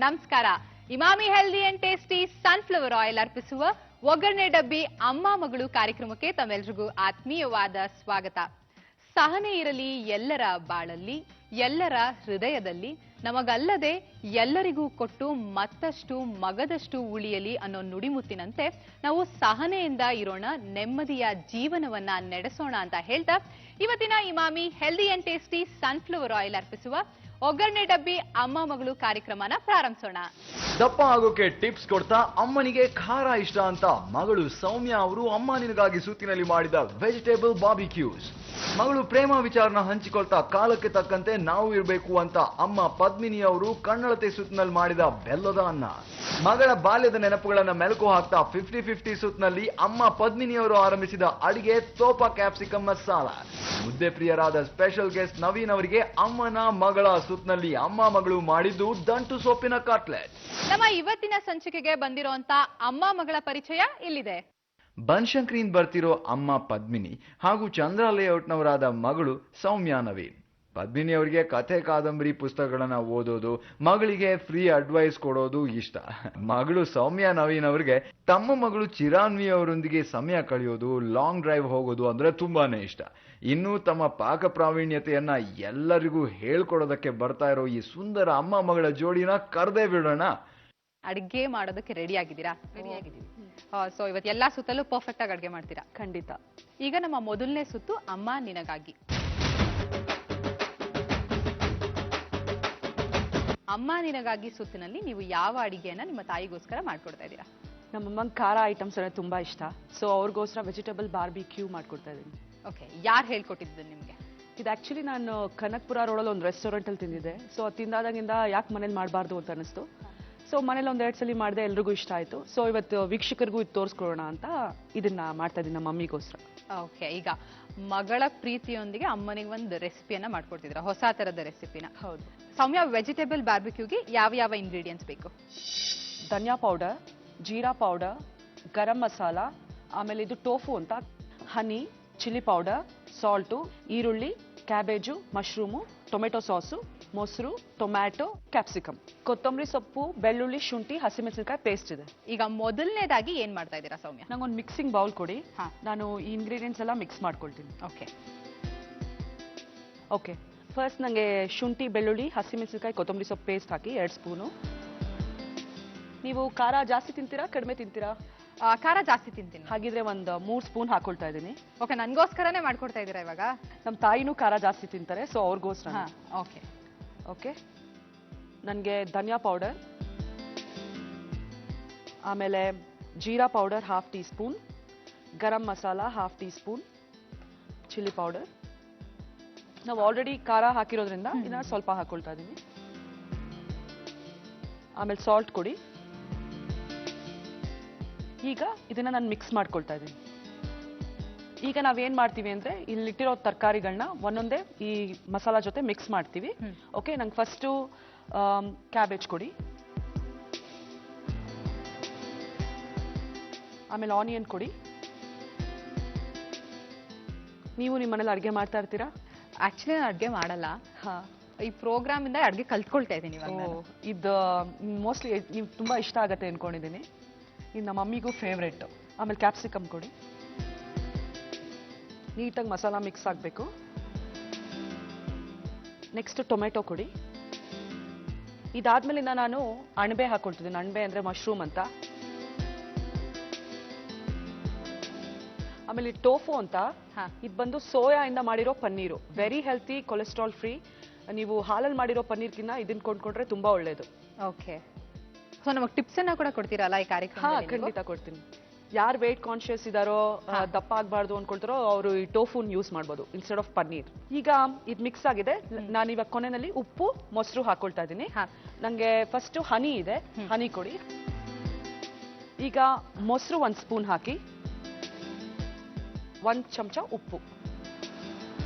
ನಮಸ್ಕಾರ. Emami healthy and tasty sunflower oil ಅರ್ಪಿಸುವ ಒಗ್ಗರಣೆ ಡಬ್ಬಿ ಅಮ್ಮ ಮಗಳು ಕಾರ್ಯಕ್ರಮಕ್ಕೆ ತಮ್ಮೆಲ್ಲರಿಗೂ ಆತ್ಮೀಯವಾದ ಸ್ವಾಗತ. ಸಹನೆ ಇರಲಿ ಎಲ್ಲರ ಬಾಳಲ್ಲಿ, ಎಲ್ಲರ ಹೃದಯದಲ್ಲಿ, ನಮಗಲ್ಲದೆ ಎಲ್ಲರಿಗೂ ಕೊಟ್ಟು ಮತ್ತಷ್ಟು ಮಗದಷ್ಟು ಉಳಿಯಲಿ ಅನ್ನೋ ನುಡಿಮುತ್ತಿನಂತೆ ನಾವು ಸಹನೆಯಿಂದ ಇರೋಣ, ನೆಮ್ಮದಿಯ ಜೀವನವನ್ನ ನಡೆಸೋಣ ಅಂತ ಹೇಳ್ತಾ ಇವತ್ತಿನ Emami healthy and tasty sunflower oil ಅರ್ಪಿಸುವ ಒಗ್ಗರಣೆ ಡಬ್ಬಿ ಅಮ್ಮ ಮಗಳು ಕಾರ್ಯಕ್ರಮನ ಪ್ರಾರಂಭಿಸೋಣ. ದಪ್ಪ ಆಗೋಕೆ ಟಿಪ್ಸ್ ಕೊಡ್ತಾ ಅಮ್ಮನಿಗೆ ಖಾರ ಇಷ್ಟ ಅಂತ ಮಗಳು ಸೌಮ್ಯ ಅವರು ಅಮ್ಮ ನಿನಗಾಗಿ ಸುತ್ತಿನಲ್ಲಿ ಮಾಡಿದ ವೆಜಿಟೇಬಲ್ ಬಾರ್ಬಿಕ್ಯೂಸ್. ಮಗಳು ಪ್ರೇಮ ವಿಚಾರನ ಹಂಚಿಕೊಳ್ತಾ ಕಾಲಕ್ಕೆ ತಕ್ಕಂತೆ ನಾವು ಇರಬೇಕು ಅಂತ ಅಮ್ಮ ಪದ್ಮಿನಿ ಅವರು ಕಣ್ಣಳತೆ ಸುತ್ತಿನಲ್ಲಿ ಮಾಡಿದ ಬೆಲ್ಲದ ಅನ್ನ. ಮಗಳ ಬಾಲ್ಯದ ನೆನಪುಗಳನ್ನ ಮೆಲುಕು ಹಾಕ್ತಾ 50-50 ಸುತ್ತಿನಲ್ಲಿ ಅಮ್ಮ ಪದ್ಮಿನಿ ಅವರು ಆರಂಭಿಸಿದ ಅಡಿಗೆ ತೋಪ ಕ್ಯಾಪ್ಸಿಕಮ್ ಮಸಾಲ. ಮುದ್ದೆ ಪ್ರಿಯರಾದ ಸ್ಪೆಷಲ್ ಗೆಸ್ಟ್ ನವೀನ್ ಅವರಿಗೆ ಅಮ್ಮನ ಮಗಳ ಸುತ್ತಿನಲ್ಲಿ ಅಮ್ಮ ಮಗಳು ಮಾಡಿದ್ದು ದಂಟು ಸೊಪ್ಪಿನ ಕಟ್ಲೆಟ್. ನಮ್ಮ ಇವತ್ತಿನ ಸಂಚಿಕೆಗೆ ಬಂದಿರುವಂತ ಅಮ್ಮ ಮಗಳ ಪರಿಚಯ ಇಲ್ಲಿದೆ. ಬನಶಂಕರಿಯಿಂದ ಬರ್ತಿರೋ ಅಮ್ಮ ಪದ್ಮಿನಿ ಹಾಗೂ ಚಂದ್ರ ಲೇಔಟ್ನವರಾದ ಮಗಳು ಸೌಮ್ಯ ನವೀನ್. ಪದ್ಮಿನಿ ಅವರಿಗೆ ಕಥೆ ಕಾದಂಬರಿ ಪುಸ್ತಕಗಳನ್ನ ಓದೋದು, ಮಗಳಿಗೆ ಫ್ರೀ ಅಡ್ವೈಸ್ ಕೊಡೋದು ಇಷ್ಟ. ಮಗಳು ಸೌಮ್ಯ ನವೀನ್ ಅವರಿಗೆ ತಮ್ಮ ಮಗಳು ಚಿರಾನ್ವಿ ಅವರೊಂದಿಗೆ ಸಮಯ ಕಳೆಯೋದು, ಲಾಂಗ್ ಡ್ರೈವ್ ಹೋಗೋದು ಅಂದ್ರೆ ತುಂಬಾನೇ ಇಷ್ಟ. ಇನ್ನು ತಮ್ಮ ಪಾಕ ಪ್ರಾವೀಣ್ಯತೆಯನ್ನ ಎಲ್ಲರಿಗೂ ಹೇಳ್ಕೊಡೋದಕ್ಕೆ ಬರ್ತಾ ಇರೋ ಈ ಸುಂದರ ಅಮ್ಮ ಮಗಳ ಜೋಡಿನ ಕರೆದೇ ಬಿಡೋಣ. ಅಡಿಗೆ ಮಾಡೋದಕ್ಕೆ ರೆಡಿ ಆಗಿದ್ದೀರಾ? ಸೊ ಇವತ್ತು ಎಲ್ಲಾ ಸುತ್ತಲೂ ಪರ್ಫೆಕ್ಟ್ ಆಗಿ ಅಡಿಗೆ ಮಾಡ್ತೀರಾ? ಖಂಡಿತ. ಈಗ ನಮ್ಮ ಮೊದಲನೇ ಸುತ್ತು ಅಮ್ಮ ನಿನಗಾಗಿ. ಅಮ್ಮ ನಿನಗಾಗಿ ಸುತ್ತಿನಲ್ಲಿ ನೀವು ಯಾವ ಅಡಿಗೆಯನ್ನ ನಿಮ್ಮ ತಾಯಿಗೋಸ್ಕರ ಮಾಡ್ಕೊಡ್ತಾ ಇದ್ದೀರಾ? ನಮ್ಮಮ್ಮಂಗೆ ಖಾರ ಐಟಮ್ಸ್ ಅಂದ್ರೆ ತುಂಬಾ ಇಷ್ಟ. ಸೊ ಅವ್ರಿಗೋಸ್ಕರ ವೆಜಿಟೇಬಲ್ ಬಾರ್ಬಿಕ್ಯೂ ಮಾಡ್ಕೊಡ್ತಾ ಇದ್ದೀನಿ. ಓಕೆ, ಯಾರು ಹೇಳ್ಕೊಟ್ಟಿದ್ದು ನಿಮ್ಗೆ? ಇದು ಆಕ್ಚುಲಿ ನಾನು ಕನಕ್ಪುರ ರೋಡಲ್ಲಿ ಒಂದು ರೆಸ್ಟೋರೆಂಟ್ ಅಲ್ಲಿ ತಿಂದಿದ್ದೆ. ಸೊ ಅದು ತಿಂದಾದಾಗಿಂದ ಯಾಕೆ ಮನೇಲಿ ಮಾಡಬಾರ್ದು ಅಂತ ಅನಿಸ್ತು. ಸೊ ಮನೇಲಿ ಒಂದೆರಡು ಸಲ ಮಾಡಿದೆ, ಎಲ್ರಿಗೂ ಇಷ್ಟ ಆಯ್ತು. ಸೊ ಇವತ್ತು ವೀಕ್ಷಕರಿಗೂ ಇದು ತೋರಿಸ್ಕೊಳ್ಳೋಣ ಅಂತ ಇದನ್ನ ಮಾಡ್ತಾ ಇದ್ದೀನಿ ನಮ್ಮ ಮಮ್ಮಿಗೋಸ್ಕರ. ಓಕೆ, ಈಗ ಮಗಳ ಪ್ರೀತಿಯೊಂದಿಗೆ ಅಮ್ಮನಿಗೆ ಒಂದು ರೆಸಿಪಿಯನ್ನ ಮಾಡ್ಕೊಡ್ತಿದ್ರ, ಹೊಸ ತರದ ರೆಸಿಪಿನ? ಹೌದು. ಸೌಮ್ಯ, ವೆಜಿಟೇಬಲ್ ಬಾರ್ಬಿಕ್ಯೂಗೆ ಯಾವ ಯಾವ ಇಂಗ್ರೀಡಿಯೆಂಟ್ಸ್ ಬೇಕು? ಧನಿಯಾ ಪೌಡರ್, ಜೀರಾ ಪೌಡರ್, ಗರಂ ಮಸಾಲ, ಆಮೇಲೆ ಇದು ಟೋಫು ಅಂತ, ಹನಿ, ಚಿಲ್ಲಿ ಪೌಡರ್, ಸಾಲ್ಟು, ಈರುಳ್ಳಿ, ಕ್ಯಾಬೇಜು, ಮಶ್ರೂಮು, ಟೊಮೆಟೊ ಸಾಸು, ಮೊಸರು, ಟೊಮ್ಯಾಟೊ, ಕ್ಯಾಪ್ಸಿಕಮ್, ಕೊತ್ತಂಬರಿ ಸೊಪ್ಪು, ಬೆಳ್ಳುಳ್ಳಿ, ಶುಂಠಿ, ಹಸಿಮೆಣಸಿನಕಾಯಿ ಪೇಸ್ಟ್ ಇದೆ. ಈಗ ಮೊದಲನೇದಾಗಿ ಏನ್ ಮಾಡ್ತಾ ಇದ್ದೀರಾ ಸೌಮ್ಯ? ನಂಗೊಂದು ಮಿಕ್ಸಿಂಗ್ ಬೌಲ್ ಕೊಡಿ. ನಾನು ಈ ಇಂಗ್ರೀಡಿಯೆಂಟ್ಸ್ ಎಲ್ಲ ಮಿಕ್ಸ್ ಮಾಡ್ಕೊಳ್ತೀನಿ. ಓಕೆ ಓಕೆ ಫಸ್ಟ್ ನನಗೆ ಶುಂಠಿ, ಬೆಳ್ಳುಳ್ಳಿ, ಹಸಿಮೆಣಸಿನಕಾಯಿ, ಕೊತ್ತಂಬರಿ ಸೊಪ್ಪು ಪೇಸ್ಟ್ ಹಾಕಿ 2 ಸ್ಪೂನು. ನೀವು ಖಾರ ಜಾಸ್ತಿ ತಿಂತೀರಾ ಕಡಿಮೆ ತಿಂತೀರಾ? ಖಾರ ಜಾಸ್ತಿ ತಿಂತೀನಿ. ಹಾಗಿದ್ರೆ ಒಂದು 3 ಸ್ಪೂನ್ ಹಾಕೊಳ್ತಾ ಇದ್ದೀನಿ. ಓಕೆ, ನನ್ಗೋಸ್ಕರನೇ ಮಾಡ್ಕೊಡ್ತಾ ಇದ್ದೀರಾ ಇವಾಗ? ನಮ್ಮ ತಾಯಿನೂ ಖಾರ ಜಾಸ್ತಿ ತಿಂತಾರೆ, ಸೊ ಅವ್ರಿಗೋಸ್ಕರ. ಓಕೆ ಓಕೆ ನನಗೆ ಧನಿಯಾ ಪೌಡರ್, ಆಮೇಲೆ ಜೀರಾ powder 1/2 teaspoon, garam masala 1/2 teaspoon, chilli powder. ನಾವು ಆಲ್ರೆಡಿ ಖಾರ ಹಾಕಿರೋದ್ರಿಂದ ಇದನ್ನ ಸ್ವಲ್ಪ ಹಾಕೊಳ್ತಾ ಇದ್ದೀನಿ. ಆಮೇಲೆ ಸಾಲ್ಟ್ ಕೊಡಿ. ಈಗ ಇದನ್ನ ನಾನು ಮಿಕ್ಸ್ ಮಾಡ್ಕೊಳ್ತಾ ಇದ್ದೀನಿ. ಈಗ ನಾವೇನ್ ಮಾಡ್ತೀವಿ ಅಂದ್ರೆ ಇಲ್ಲಿಟ್ಟಿರೋ ತರಕಾರಿಗಳನ್ನ ಒಂದೊಂದೇ ಈ ಮಸಾಲಾ ಜೊತೆ ಮಿಕ್ಸ್ ಮಾಡ್ತೀವಿ. ಓಕೆ, ನಂಗೆ ಫಸ್ಟು ಕ್ಯಾಬೇಜ್ ಕೊಡಿ, ಆಮೇಲೆ ಆನಿಯನ್ ಕೊಡಿ. ನೀವು ನಿಮ್ಮ ಮನೇಲಿ ಅಡುಗೆ ಮಾಡ್ತಾ ಇರ್ತೀರಾ? ಆಕ್ಚುಲಿ ನಾನು ಅಡುಗೆ ಮಾಡಲ್ಲ. ಈ ಪ್ರೋಗ್ರಾಮ್ ಇಂದ ಅಡುಗೆ ಕಲ್ತ್ಕೊಳ್ತಾ ಇದ್ದೀನಿ. ಇದು ಮೋಸ್ಟ್ಲಿ ನೀವು ತುಂಬಾ ಇಷ್ಟ ಆಗತ್ತೆ ಅನ್ಕೊಂಡಿದ್ದೀನಿ. ಇದು ನಮ್ಮ ಮಮ್ಮಿಗೂ ಫೇವ್ರೇಟ್. ಆಮೇಲೆ ಕ್ಯಾಪ್ಸಿಕಮ್ ಕೊಡಿ. ನೀಟಾಗಿ ಮಸಾಲ ಮಿಕ್ಸ್ ಆಗಬೇಕು. ನೆಕ್ಸ್ಟ್ ಟೊಮೆಟೊ ಕೊಡಿ. ಇದಾದ್ಮೇಲಿಂದ ನಾನು ಅಣಬೆ ಹಾಕೊಳ್ತಿದ್ದೀನಿ. ಅಣಬೆ ಅಂದ್ರೆ ಮಶ್ರೂಮ್ ಅಂತ. ಆಮೇಲೆ ಟೋಫು ಅಂತ, ಇದು ಬಂದು ಸೋಯಾ ಇಂದ ಮಾಡಿರೋ paneer. Very healthy, cholesterol free. ನೀವು ಹಾಲಲ್ಲಿ ಮಾಡಿರೋ ಪನ್ನೀರ್ಗಿನ್ನ ಇದನ್ನ ಕೊಂಡ್ಕೊಂಡ್ರೆ ತುಂಬಾ ಒಳ್ಳೇದು. ಓಕೆ, ಸೊ ನಮಗೆ ಟಿಪ್ಸ್ ಅನ್ನ ಕೂಡ ಕೊಡ್ತೀರಲ್ಲ ಈ ಕಾರ್ಯಕ್ರಮ? ಖಂಡಿತ ಕೊಡ್ತೀನಿ. ಯಾರು ವೇಟ್ ಕಾನ್ಶಿಯಸ್ ಇದಾರೋ, ದಪ್ಪ ಆಗ್ಬಾರ್ದು ಅನ್ಕೊಳ್ತಾರೋ ಅವರು ಈ ಟೋಫುನ್ ಯೂಸ್ ಮಾಡ್ಬೋದು ಇನ್ಸ್ಟೆಡ್ ಆಫ್ ಪನ್ನೀರ್. ಈಗ ಇದು ಮಿಕ್ಸ್ ಆಗಿದೆ. ನಾನು ಇವಾಗ ಕೊನೆಯಲ್ಲಿ ಉಪ್ಪು, ಮೊಸರು ಹಾಕೊಳ್ತಾ ಇದ್ದೀನಿ. ನಂಗೆ ಫಸ್ಟ್ ಹನಿ ಇದೆ, ಹನಿ ಕೊಡಿ. ಈಗ ಮೊಸರು 1 ಸ್ಪೂನ್ ಹಾಕಿ, 1 ಚಮಚ ಉಪ್ಪು.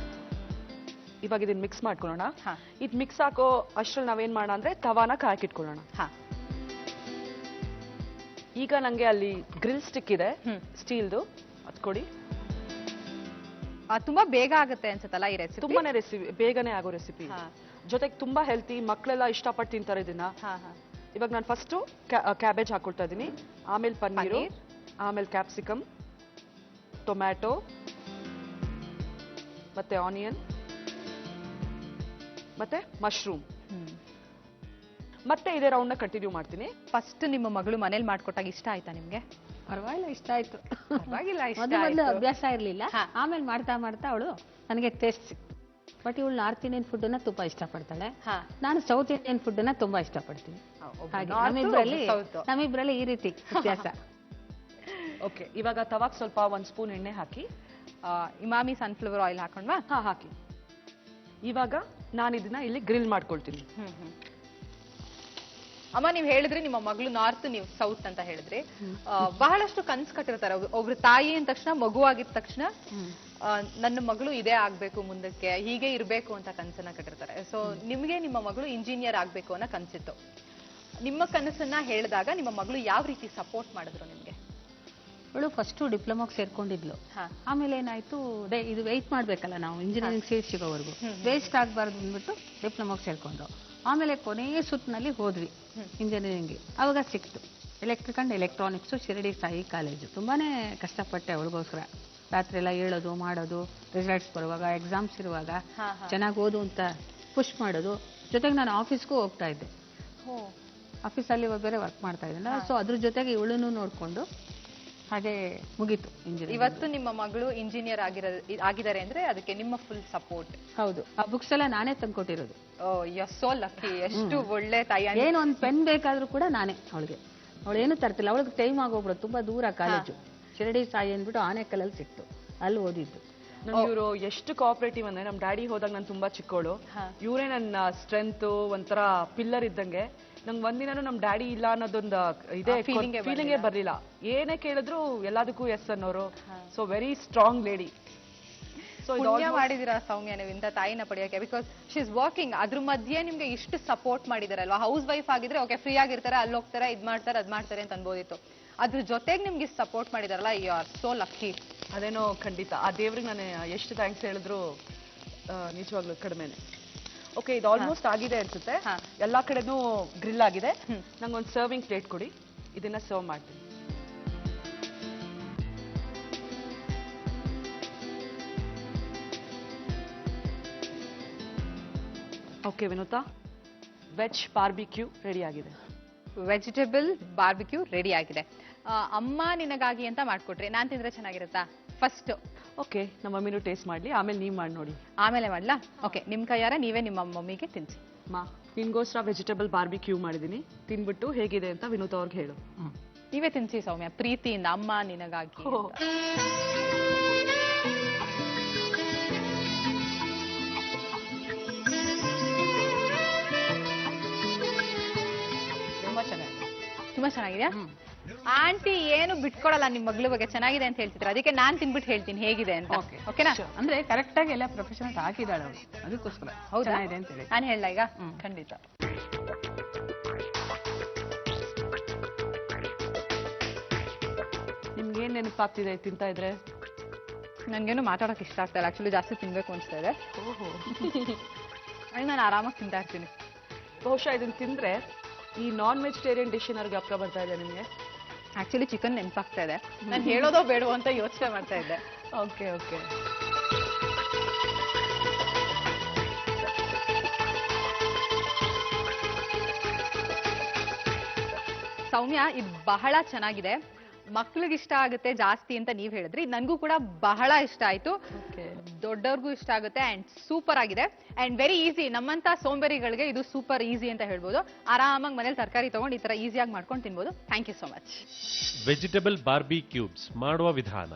ಇವಾಗ ಇದನ್ನ ಮಿಕ್ಸ್ ಮಾಡ್ಕೊಳ್ಳೋಣ. ಇದು ಮಿಕ್ಸ್ ಹಾಕೋ ಅಷ್ಟ್ರಲ್ಲಿ ನಾವೇನ್ ಮಾಡೋಣ ಅಂದ್ರೆ ತವಾನ ಕಾಯ್ಕಿಟ್ಕೊಳ್ಳೋಣ. ಈಗ ನಂಗೆ ಅಲ್ಲಿ ಗ್ರಿಲ್ ಸ್ಟಿಕ್ ಇದೆ ಸ್ಟೀಲ್ದು, ಅದು ಕೊಡಿ. ತುಂಬಾ ಬೇಗ ಆಗುತ್ತೆ ಅನ್ಸುತ್ತಲ್ಲ ಈ ರೆಸಿಪಿ? ತುಂಬಾನೇ ಬೇಗನೆ ಆಗೋ ರೆಸಿಪಿ. ಜೊತೆಗೆ ತುಂಬಾ ಹೆಲ್ತಿ, ಮಕ್ಕಳೆಲ್ಲ ಇಷ್ಟಪಟ್ಟು ತಿಂತಾರೆ ಇದನ್ನ. ಇವಾಗ ನಾನು ಫಸ್ಟು ಕ್ಯಾಬೇಜ್ ಹಾಕೊಳ್ತಾ ಇದ್ದೀನಿ, ಆಮೇಲೆ ಪನ್ನೀರು, ಆಮೇಲೆ ಕ್ಯಾಪ್ಸಿಕಮ್, ಟೊಮ್ಯಾಟೊ ಮತ್ತೆ ಆನಿಯನ್ ಮತ್ತೆ ಮಶ್ರೂಮ್, ಮತ್ತೆ ಇದೇ ರೌಂಡ್ನ ಕಂಟಿನ್ಯೂ ಮಾಡ್ತೀನಿ. ಫಸ್ಟ್ ನಿಮ್ಮ ಮಗಳು ಮನೇಲಿ ಮಾಡ್ಕೊಟ್ಟಾಗ ಇಷ್ಟ ಆಯ್ತಾ ನಿಮ್ಗೆ? ಪರವಾಗಿಲ್ಲ, ಇಷ್ಟ ಆಯ್ತು. ಪರವಾಗಿಲ್ಲ, ಇಷ್ಟ ಮೊದಲು ಆಯ್ತು. ಅಭ್ಯಾಸ ಇರಲಿಲ್ಲ, ಆಮೇಲೆ ಮಾಡ್ತಾ ಮಾಡ್ತಾ ಅವಳು ನನಗೆ ಟೇಸ್ಟ್ ಸಿಕ್ತು. ಬಟ್ ಇವಳು ನಾರ್ತ್ ಇಂಡಿಯನ್ ಫುಡ್ನ ತುಂಬಾ ಇಷ್ಟಪಡ್ತಾಳೆ, ನಾನು ಸೌತ್ ಇಂಡಿಯನ್ ಫುಡ್ನ ತುಂಬಾ ಇಷ್ಟಪಡ್ತೀನಿ. ಹಾಗೆ ನಮ್ಮಿಬ್ರಲ್ಲಿ ಈ ರೀತಿ ವ್ಯತ್ಯಾಸ. ಓಕೆ, ಇವಾಗ ತವಾಕ್ ಸ್ವಲ್ಪ 1 ಸ್ಪೂನ್ ಎಣ್ಣೆ ಹಾಕಿ, ಇಮಾಮಿ ಸನ್ಫ್ಲವರ್ ಆಯಿಲ್ ಹಾಕೊಂಡ್ವಾ? ಹಾಕಿ. ಇವಾಗ ನಾನು ಇದನ್ನ ಇಲ್ಲಿ ಗ್ರಿಲ್ ಮಾಡ್ಕೊಳ್ತೀನಿ. ಅಮ್ಮ, ನೀವ್ ಹೇಳಿದ್ರಿ ನಿಮ್ಮ ಮಗಳು ನಾರ್ತ್, ನೀವು ಸೌತ್ ಅಂತ ಹೇಳಿದ್ರಿ. ಬಹಳಷ್ಟು ಕನ್ಸ್ ಕಟ್ಟಿರ್ತಾರೆ ಒಬ್ರು ತಾಯಿ ಅಂದ ತಕ್ಷಣ, ಮಗು ಆಗಿದ ತಕ್ಷಣ ನನ್ನ ಮಗಳು ಇದೇ ಆಗ್ಬೇಕು, ಮುಂದಕ್ಕೆ ಹೀಗೆ ಇರ್ಬೇಕು ಅಂತ ಕನ್ಸನ್ನ ಕಟ್ಟಿರ್ತಾರೆ. ಸೊ ನಿಮ್ಗೆ ನಿಮ್ಮ ಮಗಳು ಇಂಜಿನಿಯರ್ ಆಗ್ಬೇಕು ಅನ್ನೋ ಕನ್ಸಿತ್ತು. ನಿಮ್ಮ ಕನಸನ್ನ ಹೇಳಿದಾಗ ನಿಮ್ಮ ಮಗಳು ಯಾವ ರೀತಿ ಸಪೋರ್ಟ್ ಮಾಡಿದ್ರು ನಿಮ್ಗೆ? ಅವಳು ಫಸ್ಟು ಡಿಪ್ಲೊಮಾಗೆ ಸೇರ್ಕೊಂಡಿದ್ಲು. ಆಮೇಲೆ ಏನಾಯ್ತು, ಇದು ವೆಯ್ಟ್ ಮಾಡ್ಬೇಕಲ್ಲ ನಾವು ಇಂಜಿನಿಯರಿಂಗ್ ಸೀಟ್ ಸಿಗೋವರೆಗೂ, ವೇಸ್ಟ್ ಆಗಬಾರ್ದು ಅಂದ್ಬಿಟ್ಟು ಡಿಪ್ಲೊಮಾಗೆ ಸೇರ್ಕೊಂಡ್ರು. ಆಮೇಲೆ ಕೊನೆಯ ಸುತ್ತಿನಲ್ಲಿ ಹೋದ್ವಿ ಇಂಜಿನಿಯರಿಂಗ್ಗೆ, ಅವಾಗ ಸಿಕ್ತು electric and electronics, Shirdi Sai college. ತುಂಬಾನೇ ಕಷ್ಟಪಟ್ಟೆ ಅವಳಿಗೋಸ್ಕರ, ರಾತ್ರಿ ಎಲ್ಲ ಹೇಳೋದು ಮಾಡೋದು, ರಿಸಲ್ಟ್ಸ್ ಬರುವಾಗ, ಎಕ್ಸಾಮ್ಸ್ ಇರುವಾಗ ಚೆನ್ನಾಗಿ ಓದು ಅಂತ ಪುಷ್ ಮಾಡೋದು. ಜೊತೆಗೆ ನಾನು ಆಫೀಸ್ಗೂ ಹೋಗ್ತಾ ಇದ್ದೆ, ಆಫೀಸಲ್ಲಿ ಬೇರೆ ವರ್ಕ್ ಮಾಡ್ತಾ ಇದ್ದೆ. ಸೊ ಅದ್ರ ಜೊತೆಗೆ ಇವಳನ್ನು ನೋಡಿಕೊಂಡು ಹಾಗೆ ಮುಗೀತು ಇಂಜಿನಿಯರ್. ಇವತ್ತು ನಿಮ್ಮ ಮಗಳು ಇಂಜಿನಿಯರ್ ಆಗಿದ್ದಾರೆ ಅಂದ್ರೆ ಅದಕ್ಕೆ ನಿಮ್ಮ ಫುಲ್ ಸಪೋರ್ಟ್. ಹೌದು, ಆ ಬುಕ್ಸ್ ಎಲ್ಲ ನಾನೇ ತಂದ್ಕೊಟ್ಟಿರೋದು. ಸೋ ಲಕ್ಕಿ, ಎಷ್ಟು ಒಳ್ಳೆ ತಾಯಿ. ಏನು ಒಂದು ಪೆನ್ ಬೇಕಾದ್ರೂ ಕೂಡ ನಾನೇ ಅವಳಿಗೆ. ಅವಳೇನು ತರ್ತಿಲ್ಲ, ಅವಳಿಗೆ ಟೈಮ್ ಆಗೋಗ್ಬಿಡೋದು, ತುಂಬಾ ದೂರ ಕಾಲೇಜು, ಶಿರಡಿ ಸಾಯಿ ಅಂದ್ಬಿಟ್ಟು ಆನೆಕಲ್ಲಲ್ಲಿ ಸಿಕ್ತು, ಅಲ್ಲಿ ಓದಿದ್ದು. ಇವರು ಎಷ್ಟು ಕೋಆಪರೇಟಿವ್ ಅಂದ್ರೆ, ನಮ್ ಡ್ಯಾಡಿ ಹೋದಾಗ ನಾನು ತುಂಬಾ ಚಿಕ್ಕವಳು, ಇವರೇ ನನ್ನ ಸ್ಟ್ರೆಂತ್, ಒಂಥರ ಪಿಲ್ಲರ್ ಇದ್ದಂಗೆ. ನಂಗೆ ಒಂದಿನೂ ನಮ್ ಡ್ಯಾಡಿ ಇಲ್ಲ ಅನ್ನೋದೊಂದು ಇದೇ ಫೀಲಿಂಗೇ ಬರ್ಲಿಲ್ಲ. ಏನೇ ಕೇಳಿದ್ರು ಎಲ್ಲದಕ್ಕೂ ಎಸ್ ಅನ್ನೋರು. So very strong lady. So ಪುಣ್ಯ ಮಾಡಿದಿರಾ ಸೌಮ್ಯ ನೀವು ಇಂಥ ತಾಯಿನ ಪಡೆಯೋಕೆ, ಬಿಕಾಸ್ ಶಿ ಇಸ್ ವರ್ಕಿಂಗ್. ಅದ್ರ ಮಧ್ಯೆ ನಿಮ್ಗೆ ಇಷ್ಟು ಸಪೋರ್ಟ್ ಮಾಡಿದಾರಲ್ವಾ. ಹೌಸ್ ವೈಫ್ ಆಗಿದ್ರೆ ಓಕೆ, ಫ್ರೀ ಆಗಿರ್ತಾರೆ, ಅಲ್ಲಿ ಹೋಗ್ತಾರೆ, ಇದ್ ಮಾಡ್ತಾರೆ, ಅದ್ ಮಾಡ್ತಾರೆ ಅಂತ ಅನ್ಬೋದಿತ್ತು. ಅದ್ರ ಜೊತೆಗೆ ನಿಮ್ಗೆ ಸಪೋರ್ಟ್ ಮಾಡಿದಾರಲ್ಲ, ಯು ಆರ್ ಸೋ ಲಕ್ಕಿ. ಅದೇನೋ ಖಂಡಿತ, ಆ ದೇವ್ರಿಗೆ ನಾನು ಎಷ್ಟು ಥ್ಯಾಂಕ್ಸ್ ಹೇಳಿದ್ರು ನಿಜವಾಗ್ಲೂ ಕಡಿಮೆನೆ. ಓಕೆ, ಇದು ಆಲ್ಮೋಸ್ಟ್ ಆಗಿದೆ ಅನ್ಸುತ್ತೆ, ಎಲ್ಲಾ ಕಡೆನೂ ಗ್ರಿಲ್ ಆಗಿದೆ. ನಂಗೊಂದು ಸರ್ವಿಂಗ್ ಪ್ಲೇಟ್ ಕೊಡಿ, ಇದನ್ನ ಸರ್ವ್ ಮಾಡ್ತೀನಿ. Okay Vinutha, veg barbecue ready ಆಗಿದೆ. ವೆಜಿಟೇಬಲ್ ಬಾರ್ಬಿಕ್ಯೂ ರೆಡಿ ಆಗಿದೆ. ಅಮ್ಮ ನಿನಗಾಗಿ ಅಂತ ಮಾಡ್ಕೊಟ್ರಿ, ನಾನ್ ತಿಂದ್ರೆ ಚೆನ್ನಾಗಿರುತ್ತಾ? ಫಸ್ಟ್ ಓಕೆ, ನಮ್ಮ ಮಮ್ಮಿನೂ ಟೇಸ್ಟ್ ಮಾಡ್ಲಿ, ಆಮೇಲೆ ನೀವು ಮಾಡಿ ನೋಡಿ. ಆಮೇಲೆ ಮಾಡ್ಲಾ? ಓಕೆ, ನಿಮ್ ಕೈಯಾರ ನೀವೇ ನಿಮ್ಮ ಮಮ್ಮಿಗೆ ತಿನ್ಸಿ. ನಿನ್ಗೋಸ್ಕರ ವೆಜಿಟೇಬಲ್ ಬಾರ್ಬಿಕ್ಯೂ ಮಾಡಿದೀನಿ, ತಿನ್ಬಿಟ್ಟು ಹೇಗಿದೆ ಅಂತ ವಿನೋದ್ ಅವ್ರಿಗೆ ಹೇಳು. ನೀವೇ ತಿನ್ಸಿ ಸೌಮ್ಯ, ಪ್ರೀತಿಯಿಂದ, ಅಮ್ಮ ನಿನಗಾಗಿ. ತುಂಬಾ ಚೆನ್ನಾಗಿದ್ಯಾ? ಆಂಟಿ ಏನು ಬಿಟ್ಕೊಡಲ್ಲ ನಿಮ್ ಮಗಳ ಬಗ್ಗೆ, ಚೆನ್ನಾಗಿದೆ ಅಂತ ಹೇಳ್ತಿದ್ರು, ಅದಕ್ಕೆ ನಾನ್ ತಿನ್ಬಿಟ್ಟು ಹೇಳ್ತೀನಿ ಹೇಗಿದೆ ಅಂತ. ಓಕೆನಾ? ಅಂದ್ರೆ ಕರೆಕ್ಟ್ ಆಗಿ ಎಲ್ಲ ಪ್ರೊಫೆಷನಲ್ ಹಾಕಿದಾಳೆ ಅವಳು, ಅದಕ್ಕೋಸ್ಕರ ಹೌದಾ ಇದೆ ಅಂತ ಹೇಳಿ ನಾನು ಹೇಳ ಈಗ. ಖಂಡಿತ. ನಿಮ್ಗೆ ಏನ್ ನೆನಪಾಗ್ತಿದೆ ತಿಂತಾ ಇದ್ರೆ? ನನ್ಗೇನು ಮಾತಾಡೋಕೆ ಇಷ್ಟ ಆಗ್ತಾ ಇಲ್ಲ, ಆಕ್ಚುಲಿ ಜಾಸ್ತಿ ತಿನ್ಬೇಕು ಅನ್ಸ್ತಾ ಇದೆ. ನಾನು ಆರಾಮಾಗಿ ತಿಂತಾ ಇರ್ತೀನಿ. ಬಹುಶಃ ಇದನ್ನ ತಿಂದ್ರೆ ಈ ನಾನ್ ವೆಜಿಟೇರಿಯನ್ ಡಿಶ್ ಏನಾದ್ರು ಜ್ಞಾಪಕ ಬರ್ತಾ ಇದೆ ನಿಮ್ಗೆ? ಆಕ್ಚುಲಿ ಚಿಕನ್ ನೆನಪಾಗ್ತಾ ಇದೆ, ನಾನು ಹೇಳೋದೋ ಬೇಡೋ ಅಂತ ಯೋಚನೆ ಮಾಡ್ತಾ ಇದ್ದೆ. Okay okay. ಸೌಮ್ಯ, ಇದು ಬಹಳ ಚೆನ್ನಾಗಿದೆ, ಮಕ್ಳಿಗೆ ಇಷ್ಟ ಆಗುತ್ತೆ ಜಾಸ್ತಿ ಅಂತ ನೀವ್ ಹೇಳಿದ್ರಿ. ನನ್ಗೂ ಕೂಡ ಬಹಳ ಇಷ್ಟ ಆಯ್ತು, ದೊಡ್ಡವ್ರಿಗೂ ಇಷ್ಟ ಆಗುತ್ತೆ. ಅಂಡ್ ಸೂಪರ್ ಆಗಿದೆ ಅಂಡ್ ವೆರಿ ಈಸಿ. ನಮ್ಮಂತ ಸೋಂಬೇರಿಗಳಿಗೆ ಇದು ಸೂಪರ್ ಈಸಿ ಅಂತ ಹೇಳ್ಬೋದು. ಆರಾಮಾಗಿ ಮನೇಲಿ ತರಕಾರಿ ತಗೊಂಡು ಈ ತರ ಈಸಿಯಾಗಿ ಮಾಡ್ಕೊಂಡು ತಿನ್ಬೋದು. Thank you so much. Vegetable barbecues ಮಾಡುವ ವಿಧಾನ: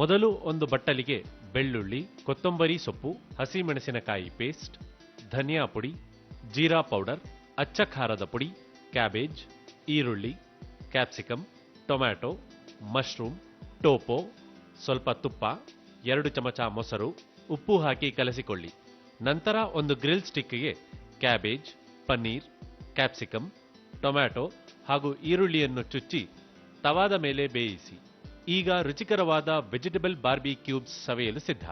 ಮೊದಲು ಒಂದು ಬಟ್ಟಲಿಗೆ ಬೆಳ್ಳುಳ್ಳಿ, ಕೊತ್ತಂಬರಿ ಸೊಪ್ಪು, ಹಸಿಮೆಣಸಿನಕಾಯಿ ಪೇಸ್ಟ್, ಧನಿಯಾ ಪುಡಿ, ಜೀರಾ ಪೌಡರ್, ಅಚ್ಚ ಖಾರದ ಪುಡಿ, ಕ್ಯಾಬೇಜ್, ಈರುಳ್ಳಿ, ಕ್ಯಾಪ್ಸಿಕಮ್, ಟೊಮ್ಯಾಟೊ, ಮಶ್ರೂಮ್, ಟೋಪೋ, ಸ್ವಲ್ಪ ತುಪ್ಪ, 2 ಚಮಚ ಮೊಸರು, ಉಪ್ಪು ಹಾಕಿ ಕಲಸಿಕೊಳ್ಳಿ. ನಂತರ ಒಂದು ಗ್ರಿಲ್ ಸ್ಟಿಕ್ಗೆ ಕ್ಯಾಬೇಜ್, ಪನ್ನೀರ್, ಕ್ಯಾಪ್ಸಿಕಮ್, ಟೊಮ್ಯಾಟೊ ಹಾಗೂ ಈರುಳ್ಳಿಯನ್ನು ಚುಚ್ಚಿ ತವಾದ ಮೇಲೆ ಬೇಯಿಸಿ. ಈಗ ರುಚಿಕರವಾದ ವೆಜಿಟೇಬಲ್ ಬಾರ್ಬಿ ಕ್ಯೂಬ್ಸ್ ಸವಿಯಲು ಸಿದ್ಧ.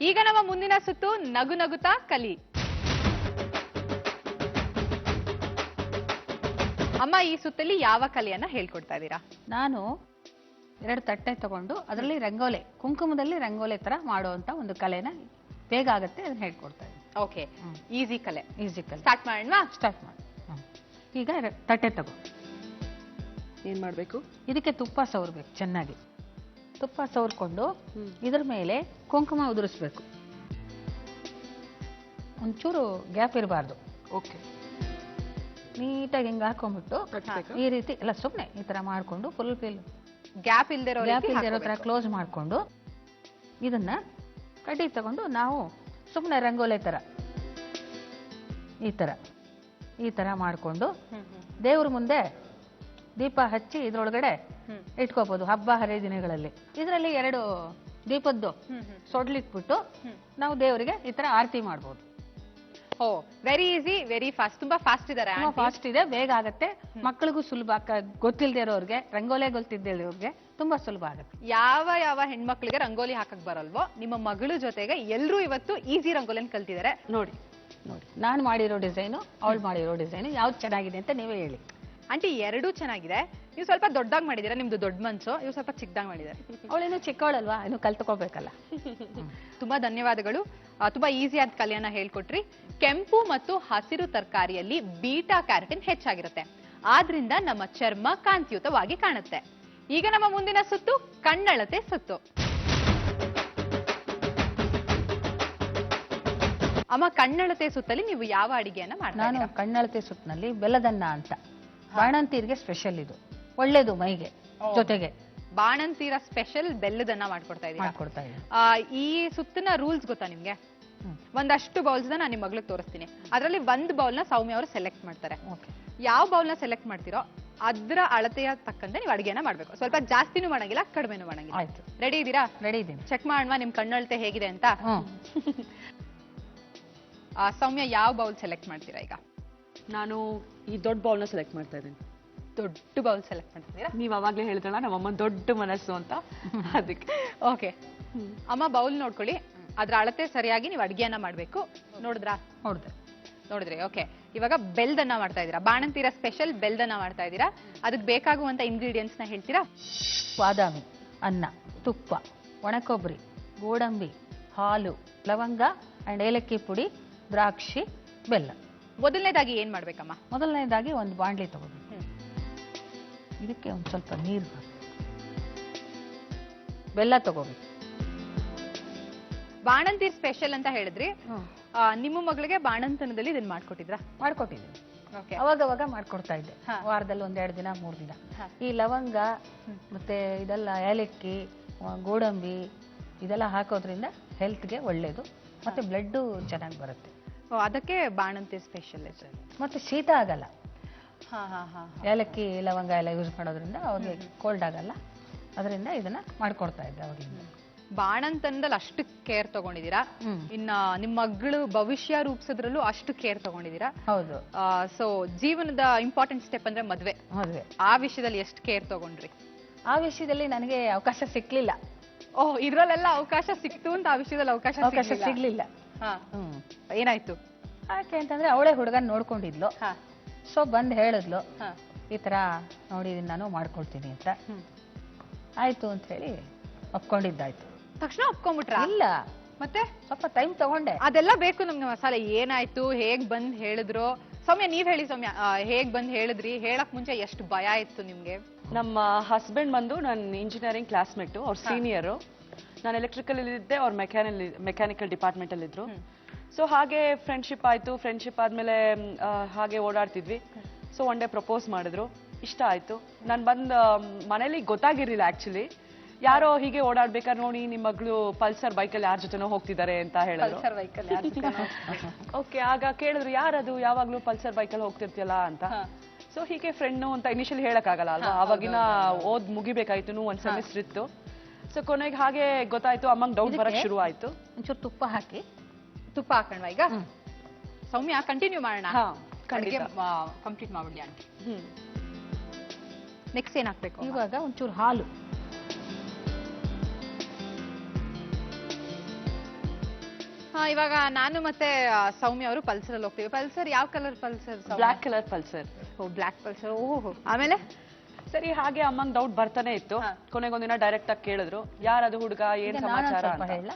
ಈಗ ನಮ್ಮ ಮುಂದಿನ ಸುತ್ತು ನಗು ನಗುತ್ತಾ ಕಲಿ. ಅಮ್ಮ ಈ ಸುತ್ತಲ್ಲಿ ಯಾವ ಕಲೆಯನ್ನ ಹೇಳ್ಕೊಡ್ತಾ ಇದ್ದೀರಾ? ನಾನು 2 ತಟ್ಟೆ ತಗೊಂಡು ಅದರಲ್ಲಿ ರಂಗೋಲೆ, ಕುಂಕುಮದಲ್ಲಿ ರಂಗೋಲೆ ತರ ಮಾಡುವಂತ ಒಂದು ಕಲೆನ ಬೇಗ ಆಗತ್ತೆ, ಅದನ್ನ ಹೇಳ್ಕೊಡ್ತಾ ಇದ್ದೀನಿ. ಓಕೆ, ಈಸಿ ಕಲೆ. ಈಸಿ ಕಲೆ. ಸ್ಟಾರ್ಟ್ ಮಾಡೋಣ. ಸ್ಟಾರ್ಟ್ ಮಾಡಿ. ಈಗ ತಟ್ಟೆ ತಗೋ. ಏನ್ ಮಾಡ್ಬೇಕು? ಇದಕ್ಕೆ ತುಪ್ಪ ಸವರ್ಬೇಕು, ಚೆನ್ನಾಗಿ ತುಪ್ಪ ಸವರ್ಕೊಂಡು ಇದ್ರ ಮೇಲೆ ಕುಂಕುಮ ಉದುರಿಸ್ಬೇಕು. ಒಂಚೂರು ಗ್ಯಾಪ್ ಇರಬಾರ್ದು. ಓಕೆ, ನೀಟಾಗಿ ಹಿಂಗೆ ಹಾಕೊಂಡ್ಬಿಟ್ಟು ಈ ರೀತಿ ಎಲ್ಲ ಸುಮ್ಮನೆ ಈ ತರ ಮಾಡ್ಕೊಂಡು ಫುಲ್ ಗ್ಯಾಪ್ ಇಲ್ದಿರೋ ತರ ಕ್ಲೋಸ್ ಮಾಡ್ಕೊಂಡು ಇದನ್ನ ಕಡ್ಡಿ ತಗೊಂಡು ನಾವು ಸುಮ್ಮನೆ ರಂಗೋಲೆ ತರ ಈ ತರ ಮಾಡ್ಕೊಂಡು ದೇವ್ರ ಮುಂದೆ ದೀಪ ಹಚ್ಚಿ ಇದ್ರೊಳಗಡೆ ಇಟ್ಕೋಬಹುದು ಹಬ್ಬ ಹರಿದಿನಗಳಲ್ಲಿ. ಇದರಲ್ಲಿ 2 ದೀಪದ್ದು ಸೊಡ್ಲಿಟ್ಬಿಟ್ಟು ನಾವು ದೇವರಿಗೆ ಈ ತರ ಆರತಿ ಮಾಡ್ಬೋದು. ಓ, ವೆರಿ ಈಸಿ, ವೆರಿ ಫಾಸ್ಟ್. ತುಂಬಾ ಫಾಸ್ಟ್ ಇದಾರೆ. ಫಾಸ್ಟ್ ಇದೆ, ಬೇಗ ಆಗತ್ತೆ, ಮಕ್ಕಳಿಗೂ ಸುಲಭ. ಗೊತ್ತಿಲ್ಲದೆ ಇರೋರ್ಗೆ, ರಂಗೋಲೆ ಗೊತ್ತಿಲ್ಲದೆ ಇರೋರ್ಗೆ ತುಂಬಾ ಸುಲಭ ಆಗುತ್ತೆ. ಯಾವ ಹೆಣ್ಮಕ್ಳಿಗೆ ರಂಗೋಲಿ ಹಾಕಕ್ ಬರಲ್ವೋ ನಿಮ್ಮ ಮಗಳ ಜೊತೆಗೆ ಎಲ್ರೂ ಇವತ್ತು ಈಸಿ ರಂಗೋಲಿನ ಕಲ್ತಿದ್ದಾರೆ. ನೋಡಿ ನಾನು ಮಾಡಿರೋ ಡಿಸೈನು, ಅವಳು ಮಾಡಿರೋ ಡಿಸೈನು ಯಾವ್ದು ಚೆನ್ನಾಗಿದೆ ಅಂತ ನೀವೇ ಹೇಳಿ. ಆಂಟಿ, 2 ಚೆನ್ನಾಗಿದೆ. ನೀವು ಸ್ವಲ್ಪ ದೊಡ್ಡದಾಗಿ ಮಾಡಿದ್ದೀರಾ, ನಿಮ್ದು ದೊಡ್ಡ ಮನ್ಸು. ಇವ್ರು ಸ್ವಲ್ಪ ಚಿಕ್ಕದಾಗಿ ಮಾಡಿದ್ದಾರೆ. ಅವಳೇನು ಚಿಕ್ಕವಳಲ್ವಾ, ಇನ್ನು ಕಲ್ತ್ಕೋಬೇಕಲ್ಲ. ತುಂಬಾ ಧನ್ಯವಾದಗಳು. ತುಂಬಾ ಈಸಿ ಆದ ಕಲೆಯನ್ನ ಹೇಳ್ಕೊಟ್ರಿ. ಕೆಂಪು ಮತ್ತು ಹಸಿರು ತರಕಾರಿಯಲ್ಲಿ ಬೀಟಾ ಕ್ಯಾರೋಟಿನ್ ಹೆಚ್ಚಾಗಿರುತ್ತೆ, ಆದ್ರಿಂದ ನಮ್ಮ ಚರ್ಮ ಕಾಂತಿಯುತವಾಗಿ ಕಾಣುತ್ತೆ. ಈಗ ನಮ್ಮ ಮುಂದಿನ ಸುತ್ತು ಕಣ್ಣಳತೆ ಸುತ್ತು. ಅಮ್ಮ, ಕಣ್ಣಳತೆ ಸುತ್ತಲ್ಲಿ ನೀವು ಯಾವ ಅಡಿಗೆಯನ್ನ ಮಾಡ್ತೀರಾ? ನಾನು ಕಣ್ಣಳತೆ ಸುತ್ತಿನಲ್ಲಿ ಬೆಲ್ಲದನ್ನ ಅಂತ, ಬಾಣಂತೀರಿಗೆ ಸ್ಪೆಷಲ್ ಇದು, ಒಳ್ಳೇದು ಮೈಗೆ. ಜೊತೆಗೆ ಬಾಣಂತೀರ ಸ್ಪೆಷಲ್ ಬೆಲ್ಲದನ್ನ ಮಾಡ್ಕೊಡ್ತಾ ಮಾಡ್ಕೊಡ್ತಾ ಇದ್ದೀನಿ. ಈ ಸುತ್ತಿನ ರೂಲ್ಸ್ ಗೊತ್ತಾ ನಿಮ್ಗೆ? ಒಂದಷ್ಟು ಬೌಲ್ಸ್ ನಾನು ನಿಮ್ಮ ಮಗಳಿಗೆ ತೋರಿಸ್ತೀನಿ. ಅದರಲ್ಲಿ 1 ಬೌಲ್ ನ ಸೌಮ್ಯ ಅವರು ಸೆಲೆಕ್ಟ್ ಮಾಡ್ತಾರೆ. ಯಾವ ಬೌಲ್ ನ ಸೆಲೆಕ್ಟ್ ಮಾಡ್ತೀರೋ ಅದ್ರ ಅಳತೆಯ ತಕ್ಕಂತೆ ನೀವು ಅಡಿಗೆನ ಮಾಡ್ಬೇಕು. ಸ್ವಲ್ಪ ಜಾಸ್ತಿನೂ ಮಾಡಂಗಿಲ್ಲ, ಕಡಿಮೆನೂ ಮಾಡಂಗಿಲ್ಲ. ಆಯ್ತು, ರೆಡಿ ಇದ್ದೀರಾ? ರೆಡಿ ಇದ್ದೀನಿ. ಚೆಕ್ ಮಾಡೋಣ ನಿಮ್ ಕಣ್ಣಳತೆ ಹೇಗಿದೆ ಅಂತ. ಸೌಮ್ಯ, ಯಾವ ಬೌಲ್ ಸೆಲೆಕ್ಟ್ ಮಾಡ್ತೀರಾ ಈಗ? ನಾನು ಈ ದೊಡ್ಡ ಬೌಲ್ನ ಸೆಲೆಕ್ಟ್ ಮಾಡ್ತಾ ಇದ್ದೀನಿ. ದೊಡ್ಡ ಬೌಲ್ ಸೆಲೆಕ್ಟ್ ಮಾಡ್ತಿದ್ದೀರಾ? ನೀವ್ ಅವಾಗ್ಲೇ ಹೇಳಿದ್ರಲ್ಲ ನಮ್ಮಮ್ಮ ದೊಡ್ಡ ಮನಸ್ಸು ಅಂತ, ಅದಕ್ಕೆ. ಓಕೆ ಅಮ್ಮ, ಬೌಲ್ ನೋಡ್ಕೊಳ್ಳಿ, ಅದ್ರ ಅಳತೆ ಸರಿಯಾಗಿ ನೀವು ಅಡಿಗೆಯನ್ನ ಮಾಡ್ಬೇಕು. ನೋಡಿದ್ರಿ? ಓಕೆ, ಇವಾಗ ಬೆಲ್ದನ್ನ ಮಾಡ್ತಾ ಇದ್ದೀರಾ. ಬಾಣಂತೀರ ಸ್ಪೆಷಲ್ ಬೆಲ್ದನ್ನ ಮಾಡ್ತಾ ಇದ್ದೀರಾ. ಅದಕ್ಕೆ ಬೇಕಾಗುವಂತ ಇಂಗ್ರೀಡಿಯೆಂಟ್ಸ್ ನ ಹೇಳ್ತೀರಾ? ಬಾದಾಮಿ, ಅನ್ನ, ತುಪ್ಪ, ಒಣಕೊಬ್ಬರಿ, ಗೋಡಂಬಿ, ಹಾಲು, ಲವಂಗ ಅಂಡ್ ಏಲಕ್ಕಿ ಪುಡಿ, ದ್ರಾಕ್ಷಿ, ಬೆಲ್ಲ. ಮೊದಲನೇದಾಗಿ ಏನ್ ಮಾಡ್ಬೇಕಮ್ಮ? ಮೊದಲನೇದಾಗಿ ಒಂದು ಬಾಂಡ್ಲಿ ತಗೋಬೇಕು. ಇದಕ್ಕೆ ಒಂದು ಸ್ವಲ್ಪ ನೀರು, ಬೆಲ್ಲ ತಗೋಬೇಕು. ಬಾಣಂತೀರ್ ಸ್ಪೆಷಲ್ ಅಂತ ಹೇಳಿದ್ರಿ, ನಿಮ್ಮ ಮಗಳಿಗೆ ಬಾಣಂತನದಲ್ಲಿ ಇದನ್ನ ಮಾಡ್ಕೊಟ್ಟಿದ್ದೀನಿ. ಅವಾಗ ಮಾಡ್ಕೊಡ್ತಾ ಇದ್ದೆ, ವಾರದಲ್ಲಿ 1-2 ದಿನ 3 ದಿನ. ಈ ಲವಂಗ ಮತ್ತೆ ಇದೆಲ್ಲ ಏಲಕ್ಕಿ, ಗೋಡಂಬಿ ಇದೆಲ್ಲ ಹಾಕೋದ್ರಿಂದ ಹೆಲ್ತ್ಗೆ ಒಳ್ಳೇದು, ಮತ್ತೆ ಬ್ಲಡ್ ಚೆನ್ನಾಗಿ ಬರುತ್ತೆ. ಅದಕ್ಕೆ ಬಾಣಂತಿ ಸ್ಪೆಷಲ್. ಮತ್ತೆ ಶೀತ ಆಗಲ್ಲ. ಏಲಕ್ಕಿ ಲವಂಗ ಎಲ್ಲ ಯೂಸ್ ಮಾಡೋದ್ರಿಂದ ಅವ್ರಿಗೆ ಕೋಲ್ಡ್ ಆಗಲ್ಲ. ಅದರಿಂದ ಇದನ್ನ ಮಾಡ್ಕೊಡ್ತಾ ಇದ್ದೆ ಅವಾಗಿಂದ. ಬಾಣಂತನದಲ್ಲಿ ಅಷ್ಟು ಕೇರ್ ತಗೊಂಡಿದ್ದೀರಾ, ಇನ್ನ ನಿಮ್ಮ ಮಗಳು ಭವಿಷ್ಯ ರೂಪಿಸೋದ್ರಲ್ಲೂ ಅಷ್ಟು ಕೇರ್ ತಗೊಂಡಿದ್ದೀರಾ. ಹೌದು. ಸೊ ಜೀವನದ ಇಂಪಾರ್ಟೆಂಟ್ ಸ್ಟೆಪ್ ಅಂದ್ರೆ ಮದ್ವೆ. ಆ ವಿಷಯದಲ್ಲಿ ಎಷ್ಟು ಕೇರ್ ತಗೊಂಡ್ರಿ? ಆ ವಿಷಯದಲ್ಲಿ ನನಗೆ ಅವಕಾಶ ಸಿಕ್ಲಿಲ್ಲ. ಇದ್ರಲ್ಲೆಲ್ಲ ಅವಕಾಶ ಸಿಕ್ತು ಅಂತ ಆ ವಿಷಯದಲ್ಲಿ ಅವಕಾಶ ಸಿಗ್ಲಿಲ್ಲ. ಏನಾಯ್ತು? ಯಾಕೆ ಅಂತಂದ್ರೆ ಅವಳೇ ಹುಡುಗನ್ ನೋಡ್ಕೊಂಡಿದ್ಲು. ಸೊ ಬಂದ್ ಹೇಳಿದ್ಲು, ಈ ತರ ನೋಡಿದೀನಿ ನಾನು, ಮಾಡ್ಕೊಳ್ತೀನಿ ಅಂತ. ಆಯ್ತು ಅಂತ ಹೇಳಿ ಒಪ್ಕೊಂಡಿದ್ದಾಯ್ತು. ತಕ್ಷಣ ಒಪ್ಕೊಂಡ್ಬಿಟ್ರ? ಇಲ್ಲ, ಮತ್ತೆ ಸ್ವಲ್ಪ ಟೈಮ್ ತಗೊಂಡೆ. ಅದೆಲ್ಲ ಬೇಕು ನಮ್ಗೆ ಮಸಾಲೆ. ಏನಾಯ್ತು, ಹೇಗ್ ಬಂದ್ ಹೇಳಿದ್ರು? ಸೌಮ್ಯ, ನೀವ್ ಹೇಳಿ ಸೌಮ್ಯ, ಹೇಗ್ ಬಂದ್ ಹೇಳಿದ್ರಿ? ಹೇಳಕ್ ಮುಂಚೆ ಎಷ್ಟು ಭಯ ಇತ್ತು ನಿಮ್ಗೆ? ನಮ್ಮ ಹಸ್ಬೆಂಡ್ ಬಂದು ನನ್ನ ಇಂಜಿನಿಯರಿಂಗ್ ಕ್ಲಾಸ್ಮೇಟು, ಅವ್ರ ಸೀನಿಯರು. ನಾನು ಎಲೆಕ್ಟ್ರಿಕಲ್ ಇದ್ದೆ, ಅವ್ರ ಮೆಕ್ಯಾನಿಕಲ್ ಡಿಪಾರ್ಟ್ಮೆಂಟ್ ಅಲ್ಲಿ ಇದ್ರು. ಸೊ ಹಾಗೆ ಫ್ರೆಂಡ್ಶಿಪ್ ಆಯ್ತು. ಫ್ರೆಂಡ್ಶಿಪ್ ಆದ್ಮೇಲೆ ಹಾಗೆ ಓಡಾಡ್ತಿದ್ವಿ. ಸೊ ಒನ್ ಡೇ ಪ್ರಪೋಸ್ ಮಾಡಿದ್ರು, ಇಷ್ಟ ಆಯ್ತು. ನಾನು ಮನೇಲಿ ಗೊತ್ತಾಗಿರ್ಲಿಲ್ಲ ಆಕ್ಚುಲಿ. ಯಾರೋ ಹೀಗೆ ಓಡಾಡ್ಬೇಕಾದ್ರೆ ನೋಡಿ ನಿಮ್ಮ ಮಗಳು ಪಲ್ಸರ್ ಬೈಕಲ್ಲಿ ಯಾರ ಜೊತೆನೋ ಹೋಗ್ತಿದ್ದಾರೆ ಅಂತ ಹೇಳಿದ್ರು. ಓಕೆ, ಆಗ ಕೇಳಿದ್ರು ಯಾರದು, ಯಾವಾಗ್ಲೂ ಪಲ್ಸರ್ ಬೈಕಲ್ಲಿ ಹೋಗ್ತಿರ್ತಿಯಲ್ಲ ಅಂತ. ಸೊ ಹೀಗೆ ಫ್ರೆಂಡು ಅಂತ ಇನಿಷಿಯಲಿ ಹೇಳಕ್ ಆಗಲ್ಲ ಅಲ್ವಾ, ಅವಾಗಿನ ಓದ್ ಮುಗಿಬೇಕಾಯ್ತು, ಒಂದ್ ಸೆಮಿಸ್ಟರ್ ಇತ್ತು. ಸೊ ಕೊನೆಗೆ ಹಾಗೆ ಗೊತ್ತಾಯ್ತು, ಅಮ್ಮಂಗ್ ಡೌಟ್ ಬರಕ್ ಶುರು ಆಯ್ತು. ಒಂಚೂರು ತುಪ್ಪ ಹಾಕೋಣ ಈಗ. ಸೌಮ್ಯ, ಕಂಟಿನ್ಯೂ ಮಾಡೋಣ. ಕಂಪ್ಲೀಟ್ ಮಾಡ್ಬಿಡಿ ಆಂಟಿ. ನೆಕ್ಸ್ಟ್ ಏನ್ ಹಾಕ್ಬೇಕು? ಇವಾಗ ಒಂಚೂರು ಹಾಲು, ಇವಾಗ ನಾನು ಮತ್ತೆ ಸೌಮ್ಯ ಅವರು ಪಲ್ಸರ್ ಅಲ್ಲಿ ಹೋಗ್ತೀವಿ. ಪಲ್ಸರ್ ಯಾವ colour Pulsar? Black colour Pulsar. Black Pulsar. ಓಹೋ, ಆಮೇಲೆ ಸರಿ, ಹಾಗೆ ಅಮ್ಮಂಗ್ ಡೌಟ್ ಬರ್ತಾನೆ ಇತ್ತು. ಕೊನೆಗೊಂದಿನ ಡೈರೆಕ್ಟ್ ಆಗಿ ಕೇಳಿದ್ರು, ಯಾರದು ಹುಡುಗ, ಏನ್ ಸಮಾಚಾರ ಅಂತ. ಹೇಳ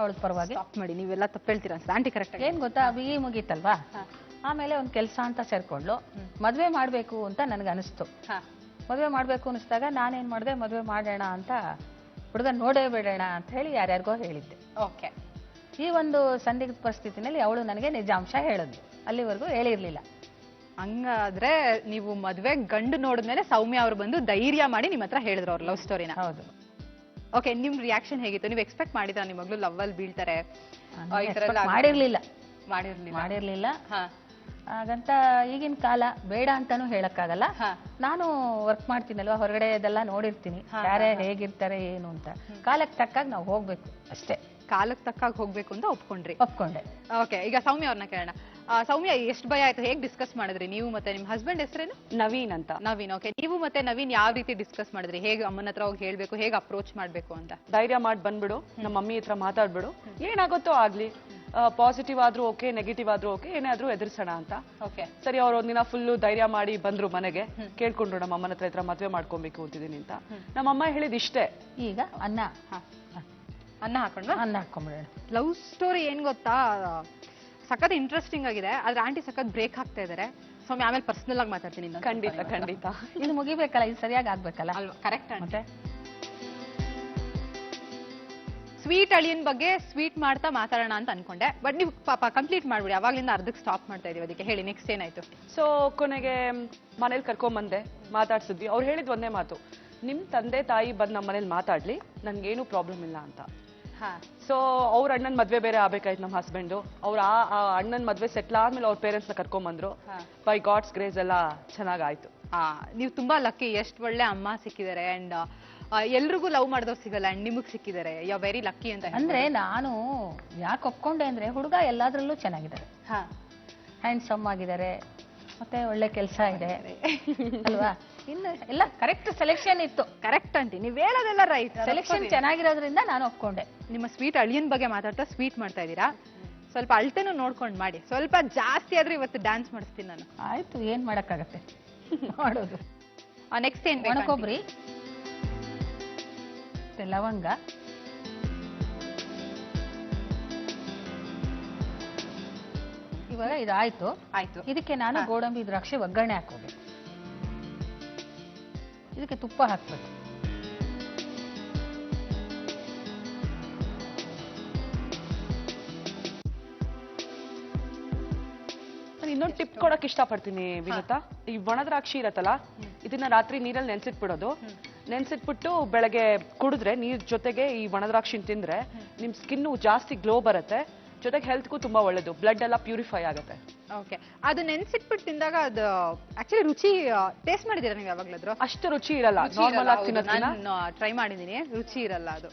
ಅವಳ ಪರವಾಗಿ. ಸ್ಟಾಪ್ ಮಾಡಿ, ನೀವೆಲ್ಲ ತಪ್ಪು ಹೇಳ್ತೀರಾ ಆಂಟಿ. ಕರೆಕ್ಟ್ ಏನ್ ಗೊತ್ತಾ, ಬಿಗಿ ಮುಗೀತಲ್ವಾ, ಆಮೇಲೆ ಒಂದ್ ಕೆಲ್ಸ ಅಂತ ಸೇರ್ಕೊಂಡ್ಲು. ಮದ್ವೆ ಮಾಡ್ಬೇಕು ಅಂತ ನನ್ಗೆ ಅನಿಸ್ತು. ಮದ್ವೆ ಮಾಡ್ಬೇಕು ಅನಿಸ್ದಾಗ ನಾನೇನ್ ಮಾಡ್ದೆ, ಮದ್ವೆ ಮಾಡೋಣ ಅಂತ ಹುಡುಗ ನೋಡೇ ಬಿಡೋಣ ಅಂತ ಹೇಳಿ ಯಾರ್ಯಾರಿಗೋ ಹೇಳಿದ್ದೆ. ಓಕೆ. ಈ ಒಂದು ಸಂದಿಗ್ಧ ಪರಿಸ್ಥಿತಿನಲ್ಲಿ ಅವಳು ನನಗೆ ನಿಜಾಂಶ ಹೇಳಿದ್ಲು. ಅಲ್ಲಿವರೆಗೂ ಹೇಳಿರ್ಲಿಲ್ಲ. ಹಂಗಾದ್ರೆ ನೀವು ಮದ್ವೆ ಗಂಡು ನೋಡಿದ್ಮೇಲೆ ಸೌಮ್ಯ ಅವ್ರು ಬಂದು ಧೈರ್ಯ ಮಾಡಿ ನಿಮ್ಮ ಹತ್ರ ಹೇಳಿದ್ರು ಅವ್ರ ಲವ್ ಸ್ಟೋರಿನ. ಹೌದು. ಓಕೆ, ನಿಮ್ ರಿಯಾಕ್ಷನ್ ಹೇಗಿತ್ತು? ನೀವು ಎಕ್ಸ್ಪೆಕ್ಟ್ ಮಾಡಿದ್ರ ನಿಮ್ಮ ಮಗಳು ಲವ್ ಅಲ್ಲಿ ಬೀಳ್ತಾರೆ? ಮಾಡಿರ್ಲಿಲ್ಲ. ಹಾಗಂತ ಈಗಿನ ಕಾಲ ಬೇಡ ಅಂತಾನು ಹೇಳಕ್ಕಾಗಲ್ಲ. ನಾನು ವರ್ಕ್ ಮಾಡ್ತೀನಲ್ವಾ, ಹೊರಗಡೆ ಇದೆಲ್ಲ ನೋಡಿರ್ತೀನಿ, ಯಾರ್ಯಾರು ಹೇಗಿರ್ತಾರೆ ಏನು ಅಂತ. ಕಾಲಕ್ಕೆ ತಕ್ಕಾಗ ನಾವು ಹೋಗ್ಬೇಕು ಅಷ್ಟೇ. ಕಾಲಕ್ಕೆ ತಕ್ಕಾಗ ಹೋಗ್ಬೇಕು ಅಂತ ಒಪ್ಕೊಂಡೆ. ಓಕೆ, ಈಗ ಸೌಮ್ಯ ಅವ್ರನ್ನ ಕೇಳೋಣ. ಸೌಮ್ಯ, ಎಷ್ಟು ಭಯ ಆಯ್ತು? ಹೇಗ್ ಡಿಸ್ಕಸ್ ಮಾಡಿದ್ರಿ ನೀವು ಮತ್ತೆ ನಿಮ್ ಹಸ್ಬೆಂಡ್ ಹೆಸರೇನು? ನವೀನ್ ಅಂತ. ನವೀನ್. ಓಕೆ, ನೀವು ಮತ್ತೆ ನವೀನ್ ಯಾವ ರೀತಿ ಡಿಸ್ಕಸ್ ಮಾಡಿದ್ರಿ? ಹೇಗೆ ಅಮ್ಮನ ಹತ್ರ ಹೋಗಿ ಹೇಳ್ಬೇಕು, ಹೇಗೆ ಅಪ್ರೋಚ್ ಮಾಡ್ಬೇಕು ಅಂತ? ಧೈರ್ಯ ಮಾಡಿ ಬಂದ್ಬಿಡು, ನಮ್ಮ ಮಮ್ಮಿ ಹತ್ರ ಮಾತಾಡ್ಬಿಡು, ಏನಾಗುತ್ತೋ ಆಗ್ಲಿ, ಪಾಸಿಟಿವ್ ಆದ್ರೂ ಓಕೆ, ನೆಗೆಟಿವ್ ಆದ್ರೂ ಓಕೆ, ಏನಾದ್ರೂ ಎದುರಿಸೋಣ ಅಂತ. ಓಕೆ. ಸರಿ, ಅವ್ರು ಒಂದಿನ ಫುಲ್ಲು ಧೈರ್ಯ ಮಾಡಿ ಬಂದ್ರು ಮನೆಗೆ. ಕೇಳ್ಕೊಂಡ್ರು ನಮ್ಮ ಅಮ್ಮನ ಹತ್ರ ಮದ್ವೆ ಮಾಡ್ಕೊಬೇಕು ಅಂತಿದ್ದೀನಿ ಅಂತ. ನಮ್ಮಮ್ಮ ಹೇಳಿದ್ ಇಷ್ಟೇ, ಈಗ ಅನ್ನ ಹಾಕೊಂಡ್ಬಿಡೋಣ. ಲವ್ ಸ್ಟೋರಿ ಏನ್ ಗೊತ್ತಾ, ಸಖತ್ ಇಂಟ್ರೆಸ್ಟಿಂಗ್ ಆಗಿದೆ. ಆದ್ರೆ ಆಂಟಿ ಸಖತ್ ಬ್ರೇಕ್ ಆಗ್ತಾ ಇದಾರೆ. ಸ್ವಾಮಿ, ಆಮೇಲೆ ಪರ್ಸನಲ್ ಆಗಿ ಮಾತಾಡ್ತೀನಿ. ಖಂಡಿತ. ಇದು ಮುಗಿಬೇಕಲ್ಲ, ಇದು ಸರಿಯಾಗಿ ಆಗ್ಬೇಕಲ್ಲ. ಕರೆಕ್ಟ್. ಮತ್ತೆ ಸ್ವೀಟ್ ಅಳಿಯನ್ ಬಗ್ಗೆ ಸ್ವೀಟ್ ಮಾಡ್ತಾ ಮಾತಾಡೋಣ ಅಂತ ಅನ್ಕೊಂಡೆ, ಬಟ್ ನೀವು ಪಾಪ ಕಂಪ್ಲೀಟ್ ಮಾಡ್ಬಿಡಿ. ಅವಾಗ್ಲಿಂದ ಅರ್ಧಕ್ಕೆ ಸ್ಟಾಪ್ ಮಾಡ್ತಾ ಇದೀವಿ. ಅದಕ್ಕೆ ಹೇಳಿ, ನೆಕ್ಸ್ಟ್ ಏನಾಯ್ತು? ಸೊ ಕೊನೆಗೆ ಮನೇಲಿ ಕರ್ಕೊಂಬಂದೆ, ಮಾತಾಡ್ಸಿದ್ವಿ. ಅವ್ರು ಹೇಳಿದ್ ಒಂದೇ ಮಾತು, ನಿಮ್ ತಂದೆ ತಾಯಿ ಬಂದ್ ನಮ್ಮ ಮನೇಲಿ ಮಾತಾಡ್ಲಿ, ನನ್ಗೇನು ಪ್ರಾಬ್ಲಮ್ ಇಲ್ಲ ಅಂತ. ಸೊ ಅವ್ರ ಅಣ್ಣನ್ ಮದ್ವೆ ಬೇರೆ ಆಗ್ಬೇಕಾಯ್ತು ನಮ್ಮ ಹಸ್ಬೆಂಡು. ಅವ್ರ ಆ ಅಣ್ಣನ್ ಮದ್ವೆ ಸೆಟ್ಲ್ ಆದ್ಮೇಲೆ ಅವ್ರ ಪೇರೆಂಟ್ಸ್ ನ ಕರ್ಕೊಂಬಂದ್ರು. ಬೈ ಗಾಡ್ಸ್ ಗ್ರೇಸ್ ಎಲ್ಲ ಚೆನ್ನಾಗಾಯ್ತು. ನೀವು ತುಂಬಾ ಲಕ್ಕಿ, ಎಷ್ಟು ಒಳ್ಳೆ ಅಮ್ಮ ಸಿಕ್ಕಿದ್ದಾರೆ. ಅಂಡ್ ಎಲ್ರಿಗೂ ಲವ್ ಮಾಡಿದವ್ರು ಸಿಗಲ್ಲ, ಅಂಡ್ ನಿಮಗ್ ಸಿಕ್ಕಿದ್ದಾರೆ. ಯು ಆರ್ ವೆರಿ ಲಕ್ಕಿ ಅಂತ. ಅಂದ್ರೆ ನಾನು ಯಾಕೆ ಒಪ್ಕೊಂಡೆ ಅಂದ್ರೆ, ಹುಡುಗ ಎಲ್ಲಾದ್ರಲ್ಲೂ ಚೆನ್ನಾಗಿದ್ದಾರೆ, ಹ್ಯಾಂಡ್ಸಮ್ ಆಗಿದ್ದಾರೆ, ಮತ್ತೆ ಒಳ್ಳೆ ಕೆಲಸ ಇದೆ ಅಲ್ವಾ. ಇನ್ನು ಎಲ್ಲ ಕರೆಕ್ಟ್ ಸೆಲೆಕ್ಷನ್ ಇತ್ತು. ಕರೆಕ್ಟ್ ಅಂಟಿ, ನೀವ್ ಹೇಳೋದೆಲ್ಲ ರೈಟ್. ಸೆಲೆಕ್ಷನ್ ಚೆನ್ನಾಗಿರೋದ್ರಿಂದ ನಾನು ಒಪ್ಕೊಂಡೆ. ನಿಮ್ಮ ಸ್ವೀಟ್ ಅಳಿಯನ್ ಬಗ್ಗೆ ಮಾತಾಡ್ತಾ ಸ್ವೀಟ್ ಮಾಡ್ತಾ ಇದ್ದೀರಾ, ಸ್ವಲ್ಪ ಅಳ್ತೆನೂ ನೋಡ್ಕೊಂಡು ಮಾಡಿ. ಸ್ವಲ್ಪ ಜಾಸ್ತಿ ಆದ್ರೆ ಇವತ್ತು ಡ್ಯಾನ್ಸ್ ಮಾಡಿಸ್ತೀನಿ ನಾನು. ಆಯ್ತು, ಏನ್ ಮಾಡಕ್ಕಾಗತ್ತೆ, ಮಾಡೋದು. ನೆಕ್ಸ್ಟ್ ಏನ್? ಒಣಕೊಬ್ರಿ, ಲವಂಗ, ಇವಾಗ ಇದಾಯ್ತು. ಇದಕ್ಕೆ ನಾನು ಗೋಡಂಬಿ ದ್ರಾಕ್ಷಿ ಒಗ್ಗರಣೆ ಹಾಕೋಬೇಕು. ಇದಕ್ಕೆ ತುಪ್ಪ ಹಾಕ್ಬೇಕು. ಇನ್ನೊಂದು ಟಿಪ್ ಕೊಡಕ್ ಇಷ್ಟಪಡ್ತೀನಿ ವಿನುತಾ. ಈ ಒಣ ದ್ರಾಕ್ಷಿ ಇರತ್ತಲ್ಲ, ಇದನ್ನ ರಾತ್ರಿ ನೀರಲ್ಲಿ ನೆನ್ಸಿಟ್ಬಿಡೋದು. ನೆನ್ಸಿಟ್ಬಿಟ್ಟು ಬೆಳಗ್ಗೆ ಕುಡಿದ್ರೆ, ನೀರ್ ಜೊತೆಗೆ ಈ ಒಣ ದ್ರಾಕ್ಷಿ ತಿಂದ್ರೆ ನಿಮ್ ಸ್ಕಿನ್ ಜಾಸ್ತಿ ಗ್ಲೋ ಬರುತ್ತೆ, ಜೊತೆಗೆ ಹೆಲ್ತ್ಗೂ ತುಂಬಾ ಒಳ್ಳೇದು, ಬ್ಲಡ್ ಎಲ್ಲ ಪ್ಯೂರಿಫೈ ಆಗುತ್ತೆ. ಓಕೆ, ಅದು ನೆನ್ಸಿಟ್ಬಿಟ್ಟು ತಿಂದಾಗ ಅದು ಆಕ್ಚುಲಿ ರುಚಿ ಟೇಸ್ಟ್ ಮಾಡಿದೀರಾ ನೀವು ಯಾವಾಗ್ಲಾದ್ರು? ಅಷ್ಟು ರುಚಿ ಇರಲ್ಲ, ನಾರ್ಮಲ್ ಆಗಿ ತಿನ್ನೋದನ್ನ. ನಾನು ಟ್ರೈ ಮಾಡಿದೀನಿ, ರುಚಿ ಇರಲ್ಲ ಅದು.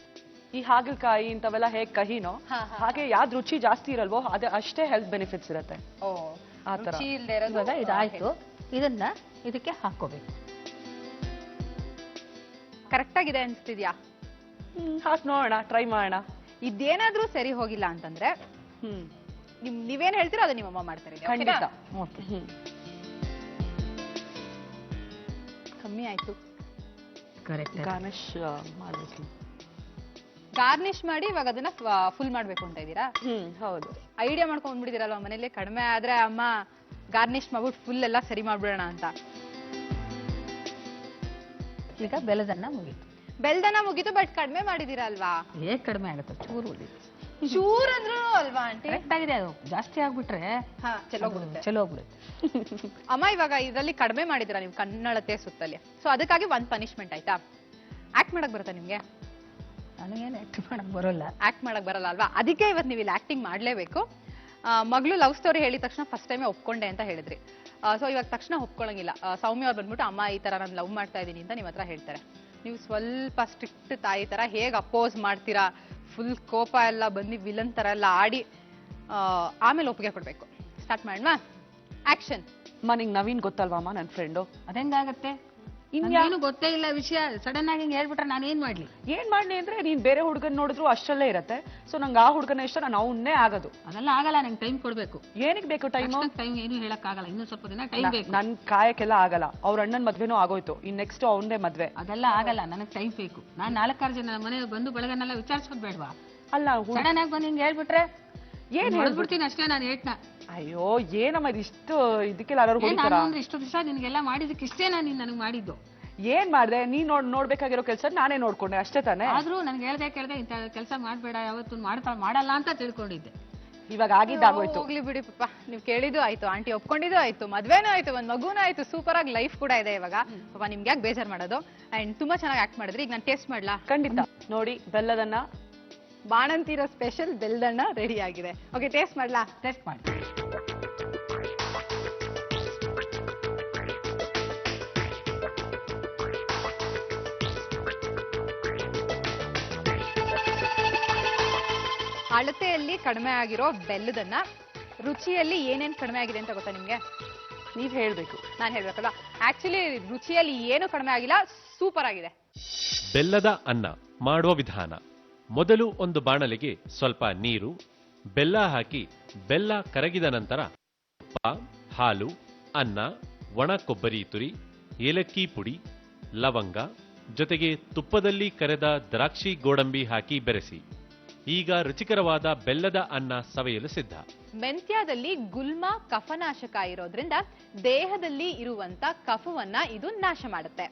ಈ ಹಾಗಲಕಾಯಿ ಇಂಥವೆಲ್ಲ ಹೇಗ್ ಕಹಿನೋ ಹಾಗೆ ಯಾವ್ದು ರುಚಿ ಜಾಸ್ತಿ ಇರಲ್ವೋ ಅದೇ ಅಷ್ಟೇ ಹೆಲ್ತ್ ಬೆನಿಫಿಟ್ಸ್ ಇರುತ್ತೆ. ಆ ತರ. ಇವಾಗ ಇದಾಯ್ತು, ಇದನ್ನ ಇದಕ್ಕೆ ಹಾಕೋಬೇಕು. ಕರೆಕ್ಟ್ ಆಗಿದೆ ಅನ್ಸ್ತಿದ್ಯಾ? ಹಾಕ್ ನೋಡೋಣ, ಟ್ರೈ ಮಾಡೋಣ. ಇದೇನಾದ್ರೂ ಸರಿ ಹೋಗಿಲ್ಲ ಅಂತಂದ್ರೆ ನೀವೇನ್ ಹೇಳ್ತೀರೋ ಅದು ನಿಮ್ಮಮ್ಮ ಮಾಡ್ತಾರೆ. ಖಂಡಿತ. ಕಮ್ಮಿ ಆಯ್ತು. ಗಾರ್ನಿಶ್ ಮಾಡ್ಬೇಕು. ಗಾರ್ನಿಶ್ ಮಾಡಿ ಇವಾಗ ಅದನ್ನ ಫುಲ್ ಮಾಡ್ಬೇಕು ಅಂತ ಇದ್ದೀರಾ? ಹೌದು. ಐಡಿಯಾ ಮಾಡ್ಕೊಂಡ್ಬಿಟ್ಟಿದ್ದೀರಲ್ವಾ, ಮನೇಲಿ ಕಡಿಮೆ ಆದ್ರೆ ಅಮ್ಮ ಗಾರ್ನಿಶ್ ಮಾಡ್ಬಿಟ್ಟು ಫುಲ್ ಎಲ್ಲ ಸರಿ ಮಾಡ್ಬಿಡೋಣ ಅಂತ. ಈಗ ಬೆಲ್ಲದನ್ನ ಮುಗೀತು. ಬೆಲ್ದನ್ನ ಮುಗೀತು, ಬಟ್ ಕಡಿಮೆ ಮಾಡಿದೀರಾ ಅಲ್ವಾ? ಹೇಗ್ ಕಡಿಮೆ ಆಗುತ್ತೆ, ಚೂರು ಉಳಿತು. ಚೂರ್ ಅಂದ್ರೂ ಅಲ್ವಾ ಆಂಟಿ? ಕರೆಕ್ಟ್ ಆಗಿದೆ. ಅದು ಜಾಸ್ತಿ ಆಗ್ಬಿಟ್ರೆ ಚಲೋ ಹೋಗ್ಬಿಡುತ್ತೆ. ಅಮ್ಮ ಇವಾಗ ಇದರಲ್ಲಿ ಕಡಿಮೆ ಮಾಡಿದಿರಾ ನೀವು ಕನ್ನಡತೆ ಸುತ್ತಲ್ಲಿ, ಸೊ ಅದಕ್ಕಾಗಿ ಒಂದ್ ಪನಿಷ್ಮೆಂಟ್ ಆಯ್ತಾ? ಆಕ್ಟ್ ಮಾಡಕ್ ಬರುತ್ತಾ ನಿಮ್ಗೆ? ನನಗೇನು ಆಕ್ಟ್ ಮಾಡಕ್ ಬರೋಲ್ಲ. ಆಕ್ಟ್ ಮಾಡಕ್ ಬರಲ್ಲ ಅಲ್ವಾ? ಅದಕ್ಕೆ ಇವತ್ತು ನೀವು ಇಲ್ಲಿ ಆಕ್ಟಿಂಗ್ ಮಾಡ್ಲೇಬೇಕು. ಮಗಳು ಲವ್ ಸ್ಟೋರಿ ಹೇಳಿದ ತಕ್ಷಣ ಫಸ್ಟ್ ಟೈಮೇ ಒಪ್ಕೊಂಡೆ ಅಂತ ಹೇಳಿದ್ರಿ. ಸೊ ಇವಾಗ ತಕ್ಷಣ ಒಪ್ಕೊಳ್ಳಂಗಿಲ್ಲ. ಸೌಮ್ಯ ಅವ್ರು ಬಂದ್ಬಿಟ್ಟು ಅಮ್ಮ ಈ ತರ ನಾನು ಲವ್ ಮಾಡ್ತಾ ಇದ್ದೀನಿ ಅಂತ ನಿಮ್ಮ ಹತ್ರ ಹೇಳ್ತಾರೆ. ನೀವು ಸ್ವಲ್ಪ ಸ್ಟ್ರಿಕ್ಟ್ ತಾಯಿ ತರ ಹೇಗ್ ಅಪೋಸ್ ಮಾಡ್ತೀರಾ, ಫುಲ್ ಕೋಪ ಎಲ್ಲ ಬಂದು ವಿಲನ್ ತರ ಎಲ್ಲ ಆಡಿ ಆಮೇಲೆ ಒಪ್ಪಿಗೆ ಕೊಡ್ಬೇಕು. ಸ್ಟಾರ್ಟ್ ಮಾಡೋಣ. ಆಕ್ಷನ್. ನಿಂಗ್ ನವೀನ್ ಗೊತ್ತಲ್ವಮ್ಮ, ನನ್ನ ಫ್ರೆಂಡು. ಅದೆಂಗಾಗತ್ತೆ? ಇನ್ನೇನು ಗೊತ್ತೇ ಇಲ್ಲ ವಿಷಯ, ಸಡನ್ ಆಗಿ ಹಿಂಗ್ ಹೇಳ್ಬಿಟ್ರೆ ನಾನು ಏನ್ ಮಾಡ್ಲಿ? ಏನ್ ಮಾಡ್ಲಿ ಅಂದ್ರೆ ನೀನ್ ಬೇರೆ ಹುಡುಗನ್ ನೋಡಿದ್ರು ಅಷ್ಟಲ್ಲೇ ಇರತ್ತೆ. ಸೊ ನಂಗೆ ಆ ಹುಡುಗನ ಇಷ್ಟ, ನಾನು ಅವನ್ನೇ ಆಗೋದು. ಅದೆಲ್ಲ ಆಗಲ್ಲ, ನಂಗೆ ಟೈಮ್ ಕೊಡ್ಬೇಕು. ಏನಕ್ಕೆ ಬೇಕು ಟೈಮ್? ಟೈಮ್ ಏನು ಹೇಳಕ್ ಆಗಲ್ಲ, ಇನ್ನೂ ಸ್ವಲ್ಪ ದಿನ ಟೈಮ್ ಬೇಕು. ನನ್ ಕಾಯಕ್ಕೆಲ್ಲ ಆಗಲ್ಲ. ಅವ್ರ ಅಣ್ಣನ್ ಮದ್ವೆನೂ ಆಗೋಯ್ತು, ಇನ್ ನೆಕ್ಸ್ಟ್ ಅವನ್ದೇ ಮದ್ವೆ. ಅದೆಲ್ಲ ಆಗಲ್ಲ, ನನಗೆ ಟೈಮ್ ಬೇಕು. ನಾನ್ 4-6 ಜನ ಮನೆ ಬಂದು ಬಳಗನೆಲ್ಲ ವಿಚಾರಿಸೋದು ಬೇಡವಾ? ಅಲ್ಲ ಸಡನ್ ಆಗಿ ಬಂದು ಹಿಂಗ್ ಹೇಳ್ಬಿಟ್ರೆ ಏನ್ ಹೇಳ್ಬಿಡ್ತೀನಿ ಅಷ್ಟೇ ನಾನು ಏಟ್ನ. ಅಯ್ಯೋ ಏನಮ್ಮ ಇದಿಷ್ಟು ಇದಕ್ಕೆಲ್ಲ ಯಾರು ಹೊಡಿತಾರ? ಇಷ್ಟು ದಿವಸ ನಿನ್ಗೆಲ್ಲ ಮಾಡಿದಕ್ಕೆ ಇಷ್ಟೇ ನಾನು ನನಗೆ ಮಾಡಿದ್ದು. ಏನ್ ಮಾಡ್ದೆ? ನೀ ನೋಡ್ಬೇಕಾಗಿರೋ ಕೆಲಸ ನಾನೇ ನೋಡ್ಕೊಂಡೆ ಅಷ್ಟೇ ತಾನೇ. ಆದ್ರೂ ನನ್ಗೆ ಕೇಳ್ದೆ ಇಂಥ ಕೆಲಸ ಮಾಡ್ಬೇಡ, ಯಾವತ್ತು ಮಾಡಲ್ಲ ಅಂತ ತಿಳ್ಕೊಂಡಿದ್ದೆ. ಇವಾಗ ಆಗಿದ್ದಾಗೋಯ್ತು. ಹೋಗ್ಲಿ ಬಿಡಿ ಪಾಪ, ನೀವ್ ಕೇಳಿದ್ದು ಆಯ್ತು, ಆಂಟಿ ಒಪ್ಕೊಂಡಿದ್ದು ಆಯ್ತು, ಮದ್ವೆನೂ ಆಯ್ತು, ಒಂದ್ ಮಗುನೂ ಆಯ್ತು, ಸೂಪರ್ ಆಗಿ ಲೈಫ್ ಕೂಡ ಇದೆ ಇವಾಗ. ಪಾಪ ನಿಮ್ಗೆ ಯಾಕೆ ಬೇಜಾರ್ ಮಾಡೋದು? ಅಂಡ್ ತುಂಬಾ ಚೆನ್ನಾಗಿ ಆಕ್ಟ್ ಮಾಡಿದ್ರಿ. ಈಗ ನಾನು ಟೇಸ್ಟ್ ಮಾಡ್ಲಾ? ಖಂಡಿತ. ನೋಡಿ ಬೆಲ್ಲದನ್ನ, ಬಾಣಂತಿರೋ ಸ್ಪೆಷಲ್ ಬೆಲ್ಲದನ್ನ ರೆಡಿ ಆಗಿದೆ. ಓಕೆ, ಟೇಸ್ಟ್ ಮಾಡ್ಲಾ? ಟೆಸ್ಟ್ ಮಾಡಿ. ಅಳತೆಯಲ್ಲಿ ಕಡಿಮೆ ಆಗಿರೋ ಬೆಲ್ಲದನ್ನ ರುಚಿಯಲ್ಲಿ ಏನೇನ್ ಕಡಿಮೆ ಆಗಿದೆ ಅಂತ ಗೊತ್ತಾ ನಿಮ್ಗೆ? ನೀವ್ ಹೇಳ್ಬೇಕು. ನಾನು ಹೇಳ್ಬೇಕಲ್ವಾ? ಆಕ್ಚುಲಿ ರುಚಿಯಲ್ಲಿ ಏನು ಕಡಿಮೆ ಆಗಿಲ್ಲ, ಸೂಪರ್ ಆಗಿದೆ. ಬೆಲ್ಲದ ಅನ್ನ ಮಾಡುವ ವಿಧಾನ. ಮೊದಲು ಒಂದು ಬಾಣಲೆಗೆ ಸ್ವಲ್ಪ ನೀರು, ಬೆಲ್ಲ ಹಾಕಿ ಬೆಲ್ಲ ಕರಗಿದ ನಂತರ ತುಪ್ಪ, ಹಾಲು, ಅನ್ನ, ಒಣ ಕೊಬ್ಬರಿ ತುರಿ, ಏಲಕ್ಕಿ ಪುಡಿ, ಲವಂಗ ಜೊತೆಗೆ ತುಪ್ಪದಲ್ಲಿ ಕರೆದ ದ್ರಾಕ್ಷಿ ಗೋಡಂಬಿ ಹಾಕಿ ಬೆರೆಸಿ. ಈಗ ರುಚಿಕರವಾದ ಬೆಲ್ಲದ ಅನ್ನ ಸವಿಯಲು ಸಿದ್ಧ. ಮೆಂತ್ಯದಲ್ಲಿ ಗುಲ್ಮ ಕಫನಾಶಕ ಇರೋದ್ರಿಂದ ದೇಹದಲ್ಲಿ ಇರುವಂತ ಕಫವನ್ನ ಇದು ನಾಶ ಮಾಡುತ್ತೆ.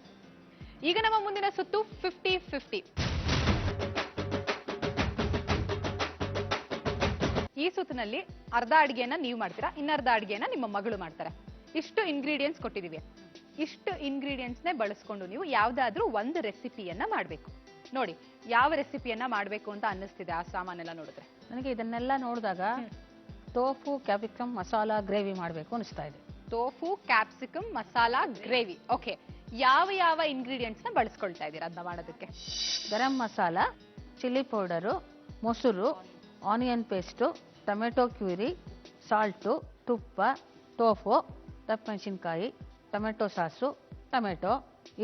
ಈಗ ನಮ್ಮ ಮುಂದಿನ ಸುತ್ತು 50-50. ಈ ಸುತ್ತಿನಲ್ಲಿ ಅರ್ಧ ಅಡಿಗೆನ ನೀವು ಮಾಡ್ತೀರಾ, ಇನ್ನರ್ಧ ಅಡಿಗೆನ ನಿಮ್ಮ ಮಗಳು ಮಾಡ್ತಾರೆ. ಇಷ್ಟು ಇಂಗ್ರೀಡಿಯೆಂಟ್ಸ್ ಕೊಟ್ಟಿದೀವಿ. ಇಷ್ಟು ಇಂಗ್ರೀಡಿಯೆಂಟ್ಸ್ನೇ ಬಳಸ್ಕೊಂಡು ನೀವು ಯಾವ್ದಾದ್ರೂ ಒಂದು ರೆಸಿಪಿಯನ್ನ ಮಾಡಬೇಕು. ನೋಡಿ ಯಾವ ರೆಸಿಪಿಯನ್ನ ಮಾಡಬೇಕು ಅಂತ ಅನ್ನಿಸ್ತಿದೆ ಆ ಸಾಮಾನೆಲ್ಲ ನೋಡಿದ್ರೆ? ನನಗೆ ಇದನ್ನೆಲ್ಲ ನೋಡಿದಾಗ ಟೋಫು ಕ್ಯಾಪ್ಸಿಕಮ್ ಮಸಾಲಾ ಗ್ರೇವಿ ಮಾಡಬೇಕು ಅನಿಸ್ತಾ ಇದೆ. Tofu capsicum masala gravy. Okay, ಯಾವ ಯಾವ ಇಂಗ್ರೀಡಿಯೆಂಟ್ಸ್ ನ ಬಳಸ್ಕೊಳ್ತಾ ಇದ್ದೀರಾ ಅದನ್ನ ಮಾಡೋದಕ್ಕೆ? ಗರಂ ಮಸಾಲ, ಚಿಲ್ಲಿ ಪೌಡರು, ಮೊಸರು, onion paste, tomato Curie, salt, ತುಪ್ಪ, ಟೋಫು, ದಪ್ಪಮೆಣಸಿನ್ಕಾಯಿ, ಟೊಮೆಟೊ ಸಾಸು, ಟೊಮೆಟೊ,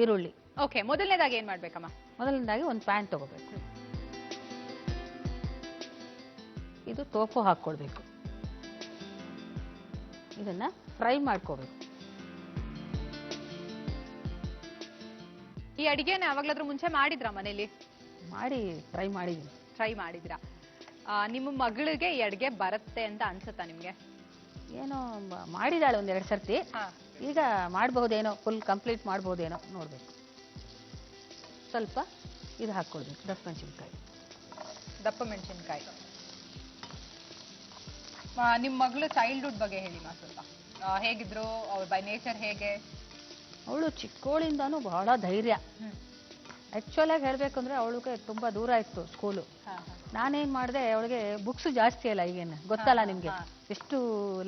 ಈರುಳ್ಳಿ. ಓಕೆ, ಮೊದಲನೇದಾಗಿ ಏನ್ ಮಾಡ್ಬೇಕಮ್ಮ? ಮೊದಲನೇದಾಗಿ ಒಂದು ಪ್ಯಾನ್ ತಗೋಬೇಕು. ಇದು ಟೋಫು ಹಾಕ್ಕೊಳ್ಬೇಕು. ಇದನ್ನ ಫ್ರೈ ಮಾಡ್ಕೋಬೇಕು. ಈ ಅಡಿಗೆನ ಯಾವಾಗ್ಲಾದ್ರೂ ಮುಂಚೆ ಮಾಡಿದ್ರಾ ಮನೇಲಿ? ಮಾಡಿ ಟ್ರೈ ಮಾಡಿದ್ದೀನಿ. ಟ್ರೈ ಮಾಡಿದ್ರಾ? ನಿಮ್ಮ ಮಗಳಿಗೆ ಈ ಅಡಿಗೆ ಬರುತ್ತೆ ಅಂತ ಅನ್ಸುತ್ತಾ ನಿಮ್ಗೆ? ಏನೋ ಮಾಡಿದಾಳೆ ಒಂದೆರಡು ಸರ್ತಿ. ಈಗ ಮಾಡಬಹುದೇನೋ, ಫುಲ್ ಕಂಪ್ಲೀಟ್ ಮಾಡಬಹುದೇನೋ ನೋಡ್ಬೇಕು. ಸ್ವಲ್ಪ ಇದು ಹಾಕ್ಕೊಳ್ಬೇಕು, ದಪ್ಪ ಮೆಣಸಿನ್ಕಾಯಿ. ದಪ್ಪ ಮೆಣಸಿನ್ಕಾಯಿ. ನಿಮ್ಮ ಮಗಳು ಚೈಲ್ಡ್ಹುಡ್ ಬಗ್ಗೆ ಹೇಳಿ ಮಾ ಸ್ವಲ್ಪ. ಹೇಗಿದ್ರು ಅವ್ರು? ಬೈ ನೇಚರ್ ಹೇಗೆ? ಅವಳು ಚಿಕ್ಕವಳಿಂದಾನು ಬಹಳ ಧೈರ್ಯ. ಆಕ್ಚುಲ್ ಆಗಿ ಹೇಳ್ಬೇಕು ಅಂದ್ರೆ ಅವಳಿಗೆ ತುಂಬಾ ದೂರ ಇತ್ತು ಸ್ಕೂಲು. ನಾನೇನ್ ಮಾಡಿದೆ, ಅವಳಿಗೆ ಬುಕ್ಸ್ ಜಾಸ್ತಿ ಅಲ್ಲ ಈಗೇನು ಗೊತ್ತಲ್ಲ ನಿಮ್ಗೆ, ಎಷ್ಟು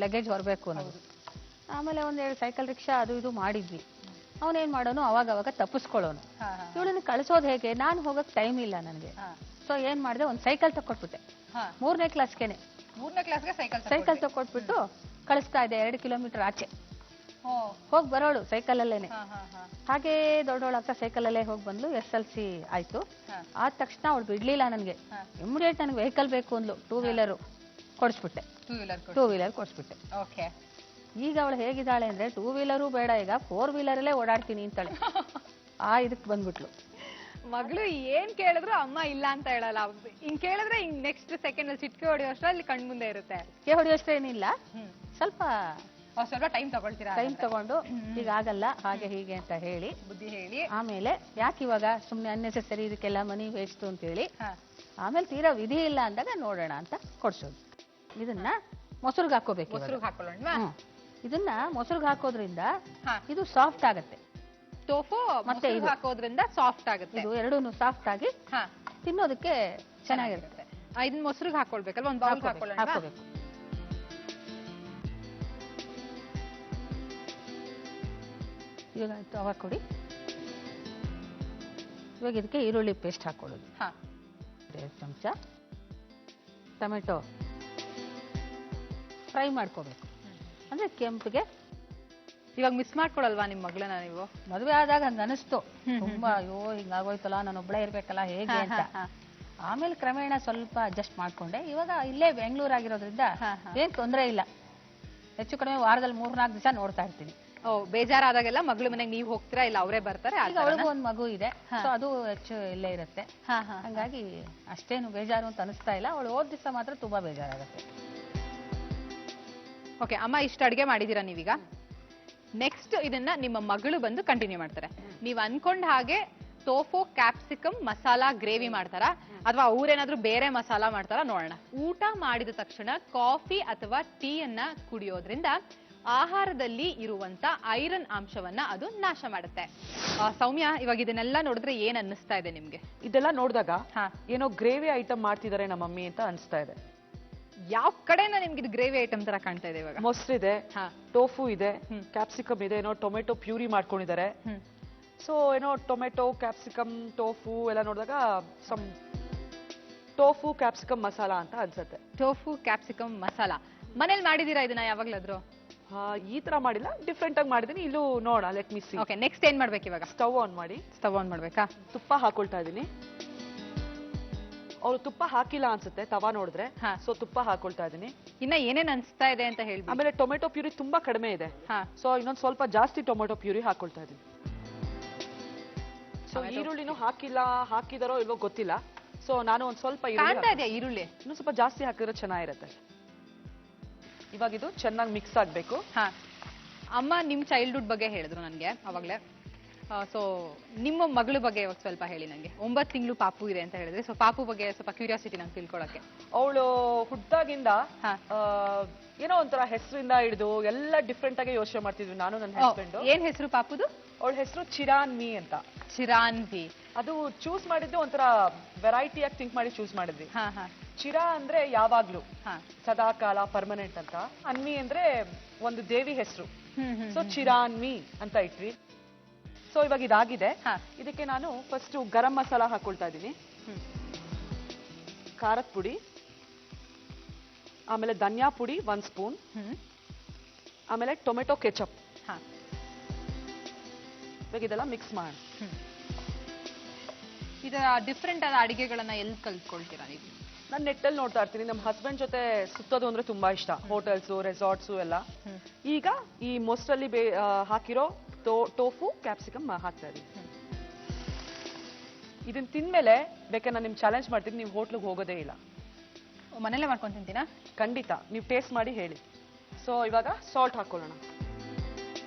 ಲಗೇಜ್ ಹೊರಬೇಕು ಅನ್ನೋದು. ಆಮೇಲೆ ಒಂದೆರಡು ಸೈಕಲ್ ರಿಕ್ಷಾ ಅದು ಇದು ಮಾಡಿದ್ವಿ. ಅವನೇನ್ ಮಾಡೋನು ಅವಾಗ ತಪ್ಪಿಸ್ಕೊಳ್ಳೋನು. ಇವಳನ್ನ ಕಳಿಸೋದು ಹೇಗೆ? ನಾನು ಹೋಗಕ್ ಟೈಮ್ ಇಲ್ಲ ನನಗೆ. ಸೊ ಏನ್ ಮಾಡಿದೆ, ಒಂದು ಸೈಕಲ್ ತಕೊಟ್ಬಿಟ್ಟೆ. 3ನೇ ಕ್ಲಾಸ್ಗೆನೆ 3ನೇ ಕ್ಲಾಸ್ಗೆ ಸೈಕಲ್ ತಕೊಟ್ಬಿಟ್ಟು ಕಳಿಸ್ತಾ ಇದ್ದೆ. 2 ಕಿಲೋಮೀಟರ್ ಆಚೆ ಹೋಗಿ ಬರೋಳು ಸೈಕಲಲ್ಲೇನೆ. ಹಾಗೆ ದೊಡ್ಡವಳಾಗ್ತಾ ಸೈಕಲಲ್ಲೇ ಹೋಗಿ ಬಂದ್ಲು. SLC ಆಯ್ತು. ಆದ ತಕ್ಷಣ ಅವಳು ಬಿಡ್ಲಿಲ್ಲ ನನಗೆ. ಇಮಿಡಿಯೇಟ್ ನನಗೆ ವೆಹಿಕಲ್ ಬೇಕು ಅಂದ್ಲು. 2 ವೀಲರ್ ಕೊಡಿಸ್ಬಿಟ್ಟೆ. 2 ವೀಲರ್ ಕೊಡಿಸ್ಬಿಟ್ಟೆ. ಓಕೆ. ಈಗ ಅವಳು ಹೇಗಿದ್ದಾಳೆ ಅಂದ್ರೆ 2 ವೀಲರು ಬೇಡ, ಈಗ 4 ವೀಲರಲ್ಲೇ ಓಡಾಡ್ತೀನಿ ಅಂತಾಳೆ. ಇದಕ್ಕೆ ಬಂದ್ಬಿಟ್ಲು. ಮಗಳು ಏನ್ ಕೇಳಿದ್ರು ಅಮ್ಮ ಇಲ್ಲ ಅಂತ ಹೇಳಲ್ಲ. ಹಿಂಗ್ ಕೇಳಿದ್ರೆ ಹಿಂಗ್ ನೆಕ್ಸ್ಟ್ ಸೆಕೆಂಡ್ ಅಲ್ಲಿ ಸಿಟ್ಕೆ ಹೊಡೆಯೋಷ್ಟ್ರಲ್ಲಿ ಕಣ್ ಮುಂದೆ ಇರುತ್ತೆ. ಹೊಡೆಯೋಷ್ಟೇನಿಲ್ಲ, ಸ್ವಲ್ಪ ಸ್ವಲ್ಪ ಟೈಮ್ ತಗೊಳ್ತೀರಾ? ಟೈಮ್ ತಗೊಂಡು ಈಗ ಆಗಲ್ಲ ಹಾಗೆ ಹೀಗೆ ಅಂತ ಹೇಳಿ ಬುದ್ಧಿ ಹೇಳಿ, ಆಮೇಲೆ ಯಾಕೆ ಇವಾಗ ಸುಮ್ನೆ ಅನ್ನೆಸೆಸರಿ ಇದಕ್ಕೆಲ್ಲ ಮನಿ ವೇಸ್ಟ್ ಅಂತ ಹೇಳಿ, ಆಮೇಲೆ ತೀರಾ ವಿಧಿ ಇಲ್ಲ ಅಂದಾಗ ನೋಡೋಣ ಅಂತ ಕೊಡ್ಸೋದು. ಇದನ್ನ ಮೊಸರುಗೆ ಹಾಕೋಬೇಕು. ಮೊಸರುಗೆ ಹಾಕೊಳ್ಳೋಣ. ಇದನ್ನ ಮೊಸರುಗೆ ಹಾಕೋದ್ರಿಂದ ಇದು ಸಾಫ್ಟ್ ಆಗತ್ತೆ. ಟೋಫು ಮತ್ತೆ ಇದು ಹಾಕೋದ್ರಿಂದ ಸಾಫ್ಟ್ ಆಗುತ್ತೆ. ಇದು ಎರಡೂನು ಸಾಫ್ಟ್ ಆಗಿ ತಿನ್ನೋದಕ್ಕೆ ಚೆನ್ನಾಗಿರುತ್ತೆ. ಇದನ್ನ ಮೊಸರುಗೆ ಹಾಕೊಳ್ಬೇಕಲ್ವಾ? ಒಂದು ಬೌಲ್ ಹಾಕೋಬೇಕು. ಇವಾಗ ತವಾ ಕೊಡಿ. ಇವಾಗ ಇದಕ್ಕೆ ಈರುಳ್ಳಿ ಪೇಸ್ಟ್ ಹಾಕೊಳ್ಳೋದು. 2 ಚಮಚ. ಟೊಮೆಟೊ ಫ್ರೈ ಮಾಡ್ಕೋಬೇಕು, ಅಂದ್ರೆ ಕೆಂಪಿಗೆ ಇವಾಗ ಮಿಸ್ ಮಾಡ್ಕೊಳಲ್ವಾ ನಿಮ್ ಮಗಳನ್ನ ನೀವು? ಮದುವೆ ಆದಾಗ ಹಂಗ ಅನಿಸ್ತು ತುಂಬಾ, ಅಯ್ಯೋ ಹಿಂಗಾಗೋಯ್ತಲ್ಲ, ನಾನು ಒಬ್ಬಳೇ ಇರ್ಬೇಕಲ್ಲ ಹೇಗೆ ಅಂತ. ಆಮೇಲೆ ಕ್ರಮೇಣ ಸ್ವಲ್ಪ ಅಡ್ಜಸ್ಟ್ ಮಾಡ್ಕೊಂಡೆ. ಇವಾಗ ಇಲ್ಲೇ ಬೆಂಗಳೂರಾಗಿರೋದ್ರಿಂದ ಏನ್ ತೊಂದರೆ ಇಲ್ಲ. ಹೆಚ್ಚು ಕಡಿಮೆ ವಾರದಲ್ಲಿ 3-4 ದಿವಸ ನೋಡ್ತಾ ಇರ್ತೀನಿ. ಓ, ಬೇಜಾರಾದಾಗೆಲ್ಲ ಮಗಳು ಮನೆಗೆ ನೀವು ಹೋಗ್ತೀರಾ ಇಲ್ಲ ಅವರೇ ಬರ್ತಾರೆ? ಈಗ ಅವಳಿಗೂ ಒಂದು ಮಗು ಇದೆ, ಸೊ ಅದು ಹೆಚ್ಚು ಇಲ್ಲೇ ಇರುತ್ತೆ. ಹಂಗಾಗಿ ಅಷ್ಟೇನು ಬೇಜಾರು ಅಂತ ಅನಿಸ್ತಾ ಇಲ್ಲ. ಅವಳು ಹೋದ ದಿವಸ ಮಾತ್ರ ತುಂಬಾ ಬೇಜಾರಾಗುತ್ತೆ. ಓಕೆ ಅಮ್ಮ, ಇಷ್ಟು ಅಡುಗೆ ಮಾಡಿದೀರಾ ನೀವೀಗ. ನೆಕ್ಸ್ಟ್ ಇದನ್ನ ನಿಮ್ಮ ಮಗಳು ಬಂದು ಕಂಟಿನ್ಯೂ ಮಾಡ್ತಾರೆ. ನೀವು ಅನ್ಕೊಂಡ ಹಾಗೆ ಟೋಫು ಕ್ಯಾಪ್ಸಿಕಮ್ ಮಸಾಲಾ ಗ್ರೇವಿ ಮಾಡ್ತಾರಾ ಅಥವಾ ಅವ್ರೇನಾದ್ರೂ ಬೇರೆ ಮಸಾಲಾ ಮಾಡ್ತಾರಾ ನೋಡೋಣ. ಊಟ ಮಾಡಿದ ತಕ್ಷಣ ಕಾಫಿ ಅಥವಾ ಟೀ ಅನ್ನ ಕುಡಿಯೋದ್ರಿಂದ ಆಹಾರದಲ್ಲಿ ಇರುವಂತ ಐರನ್ ಅಂಶವನ್ನ ಅದು ನಾಶ ಮಾಡುತ್ತೆ. ಸೌಮ್ಯ, ಇವಾಗ ಇದನ್ನೆಲ್ಲ ನೋಡಿದ್ರೆ ಏನ್ ಅನ್ನಿಸ್ತಾ ಇದೆ ನಿಮ್ಗೆ? ಇದೆಲ್ಲ ನೋಡಿದಾಗ ಏನೋ ಗ್ರೇವಿ ಐಟಮ್ ಮಾಡ್ತಿದ್ದಾರೆ ನಮ್ಮ ಮಮ್ಮಿ ಅಂತ ಅನಿಸ್ತಾ ಇದೆ. ಯಾವ ಕಡೆನ ನಿಮ್ಗೆ ಇದು ಗ್ರೇವಿ ಐಟಮ್ ತರ ಕಾಣ್ತಾ ಇದೆ? ಇವಾಗ ಮೊಸರಿದೆ, ಟೋಫು ಇದೆ, ಕ್ಯಾಪ್ಸಿಕಮ್ ಇದೆ, ಏನೋ ಟೊಮೆಟೊ ಪ್ಯೂರಿ ಮಾಡ್ಕೊಂಡಿದ್ದಾರೆ. ಸೊ ಏನೋ ಟೊಮೆಟೊ, ಕ್ಯಾಪ್ಸಿಕಮ್, ಟೋಫು ಎಲ್ಲ ನೋಡಿದಾಗ ಸಮ್ ಟೋಫು ಕ್ಯಾಪ್ಸಿಕಮ್ ಮಸಾಲಾ ಅಂತ ಅನ್ಸುತ್ತೆ. ಟೋಫು ಕ್ಯಾಪ್ಸಿಕಮ್ ಮಸಾಲಾ ಮನೇಲಿ ಮಾಡಿದೀರಾ ಇದನ್ನ ಯಾವಾಗ್ಲಾದ್ರು? ಈ ತರ ಮಾಡಿಲ್ಲ, ಡಿಫ್ರೆಂಟ್ ಆಗಿ ಮಾಡಿದೀನಿ. ಇಲ್ಲೂ ನೋಡ, let me C. Okay, next ಏನ್ ಮಾಡ್ಬೇಕು ಇವಾಗ? ಸ್ಟವ್ ಆನ್ ಮಾಡಿ. ಸ್ಟವ್ ಆನ್ ಮಾಡ್ಬೇಕಾ? ತುಪ್ಪ ಹಾಕೊಳ್ತಾ ಇದೀನಿ. ಅವ್ರು ತುಪ್ಪ ಹಾಕಿಲ್ಲ ಅನ್ಸುತ್ತೆ ತವಾ ನೋಡಿದ್ರೆ, ಸೊ ತುಪ್ಪ ಹಾಕೊಳ್ತಾ ಇದೀನಿ. ಇನ್ನ ಏನೇನ್ ಅನ್ಸ್ತಾ ಇದೆ ಅಂತ ಹೇಳಿ. ಆಮೇಲೆ ಟೊಮೆಟೊ ಪ್ಯೂರಿ ತುಂಬಾ ಕಡಿಮೆ ಇದೆ, ಸೊ ಇನ್ನೊಂದ್ ಸ್ವಲ್ಪ ಜಾಸ್ತಿ ಟೊಮೆಟೊ ಪ್ಯೂರಿ ಹಾಕೊಳ್ತಾ ಇದೀನಿ. ಸೊ ಈರುಳ್ಳಿನೂ ಹಾಕಿಲ್ಲ, ಹಾಕಿದಾರೋ ಇಲ್ವೋ ಗೊತ್ತಿಲ್ಲ. ಸೊ ನಾನು ಒಂದ್ ಸ್ವಲ್ಪ ಈರುಳ್ಳಿ ಇನ್ನೂ ಸ್ವಲ್ಪ ಜಾಸ್ತಿ ಹಾಕಿದ್ರೆ ಚೆನ್ನಾಗಿರುತ್ತೆ. ಇವಾಗ ಇದು ಚೆನ್ನಾಗಿ ಮಿಕ್ಸ್ ಆಗ್ಬೇಕು. ಅಮ್ಮ ನಿಮ್ ಚೈಲ್ಡ್ಹುಡ್ ಬಗ್ಗೆ ಹೇಳಿದ್ರು ನನ್ಗೆ ಅವಾಗ್ಲೇ. ಸೊ ನಿಮ್ಮ ಮಗಳ ಬಗ್ಗೆ ಇವಾಗ ಸ್ವಲ್ಪ ಹೇಳಿ ನಂಗೆ. 9 ತಿಂಗಳು ಪಾಪು ಇದೆ ಅಂತ ಹೇಳಿದ್ರೆ, ಸೊ ಪಾಪು ಬಗ್ಗೆ ಸ್ವಲ್ಪ ಕ್ಯೂರಿಯಾಸಿಟಿ ನಂಗೆ ತಿಳ್ಕೊಳಕ್ಕೆ. ಅವಳು ಹುಟ್ಟಾಗಿಂದ ಏನೋ ಒಂಥರ ಹೆಸರಿಂದ ಹಿಡಿದು ಎಲ್ಲ ಡಿಫ್ರೆಂಟ್ ಆಗಿ ಯೋಚನೆ ಮಾಡ್ತಿದ್ವಿ ನಾನು ನನ್ನ ಹಸ್ಬೆಂಡ್. ಏನ್ ಹೆಸರು ಪಾಪುದು? ಅವಳ ಹೆಸರು ಚಿರಾನ್ವಿ ಅಂತ. ಚಿರಾನ್ವಿ. ಅದು ಚೂಸ್ ಮಾಡಿದ್ದು ಒಂಥರ ವೆರೈಟಿ ಆಗಿ ಥಿಂಕ್ ಮಾಡಿ ಚೂಸ್ ಮಾಡಿದ್ವಿ. ಚಿರ ಅಂದ್ರೆ ಯಾವಾಗ್ಲೂ, ಸದಾ ಕಾಲ, ಪರ್ಮನೆಂಟ್ ಅಂತ. ಅನ್ವಿ ಅಂದ್ರೆ ಒಂದು ದೇವಿ ಹೆಸರು, ಸೊ ಚಿರಾನ್ವಿ ಅಂತ ಇಟ್ವಿ. ಸೊ ಇವಾಗ ಇದಾಗಿದೆ. ಇದಕ್ಕೆ ನಾನು ಫಸ್ಟ್ ಗರಂ ಮಸಾಲ ಹಾಕೊಳ್ತಾ ಇದ್ದೀನಿ, ಖಾರದ ಪುಡಿ, ಆಮೇಲೆ ಧನಿಯಾ ಪುಡಿ 1 ಸ್ಪೂನ್, ಆಮೇಲೆ ಟೊಮೆಟೊ ಕೆಚಪ್. ಇವಾಗ ಇದೆಲ್ಲ ಮಿಕ್ಸ್ ಮಾಡಿ. ಇದರ ಡಿಫ್ರೆಂಟ್ ಆದ ಅಡಿಗೆಗಳನ್ನ ಎಲ್ಲಿ ಕಲ್ತ್ಕೊಳ್ತೀರಾ ನೀವು? ನಾನು ನೆಟ್ಟಲ್ಲಿ ನೋಡ್ತಾ ಇರ್ತೀನಿ. ನಮ್ಮ ಹಸ್ಬೆಂಡ್ ಜೊತೆ ಸುತ್ತೋದು ಅಂದ್ರೆ ತುಂಬಾ ಇಷ್ಟ, ಹೋಟೆಲ್ಸು, ರೆಸಾರ್ಟ್ಸು ಎಲ್ಲ. ಈಗ ಈ ಮೊಸರಲ್ಲಿ ಹಾಕಿರೋ ಟೋಫು ಕ್ಯಾಪ್ಸಿಕಮ್ ಹಾಕ್ತಾ ಇದೀನಿ. ಇದನ್ನ ತಿಂದ್ಮೇಲೆ ಬೇಕಾದ್ರೆ ನಾನು ನಿಮ್ಗೆ ಚಾಲೆಂಜ್ ಮಾಡ್ತೀನಿ, ನೀವು ಹೋಟ್ಲಿಗೆ ಹೋಗೋದೇ ಇಲ್ಲ. ಮನೇಲೆ ಮಾಡ್ಕೊಂಡು ತಿಂತೀನಾ? ಖಂಡಿತ, ನೀವು ಟೇಸ್ಟ್ ಮಾಡಿ ಹೇಳಿ. ಸೊ ಇವಾಗ ಸಾಲ್ಟ್ ಹಾಕೊಳ್ಳೋಣ.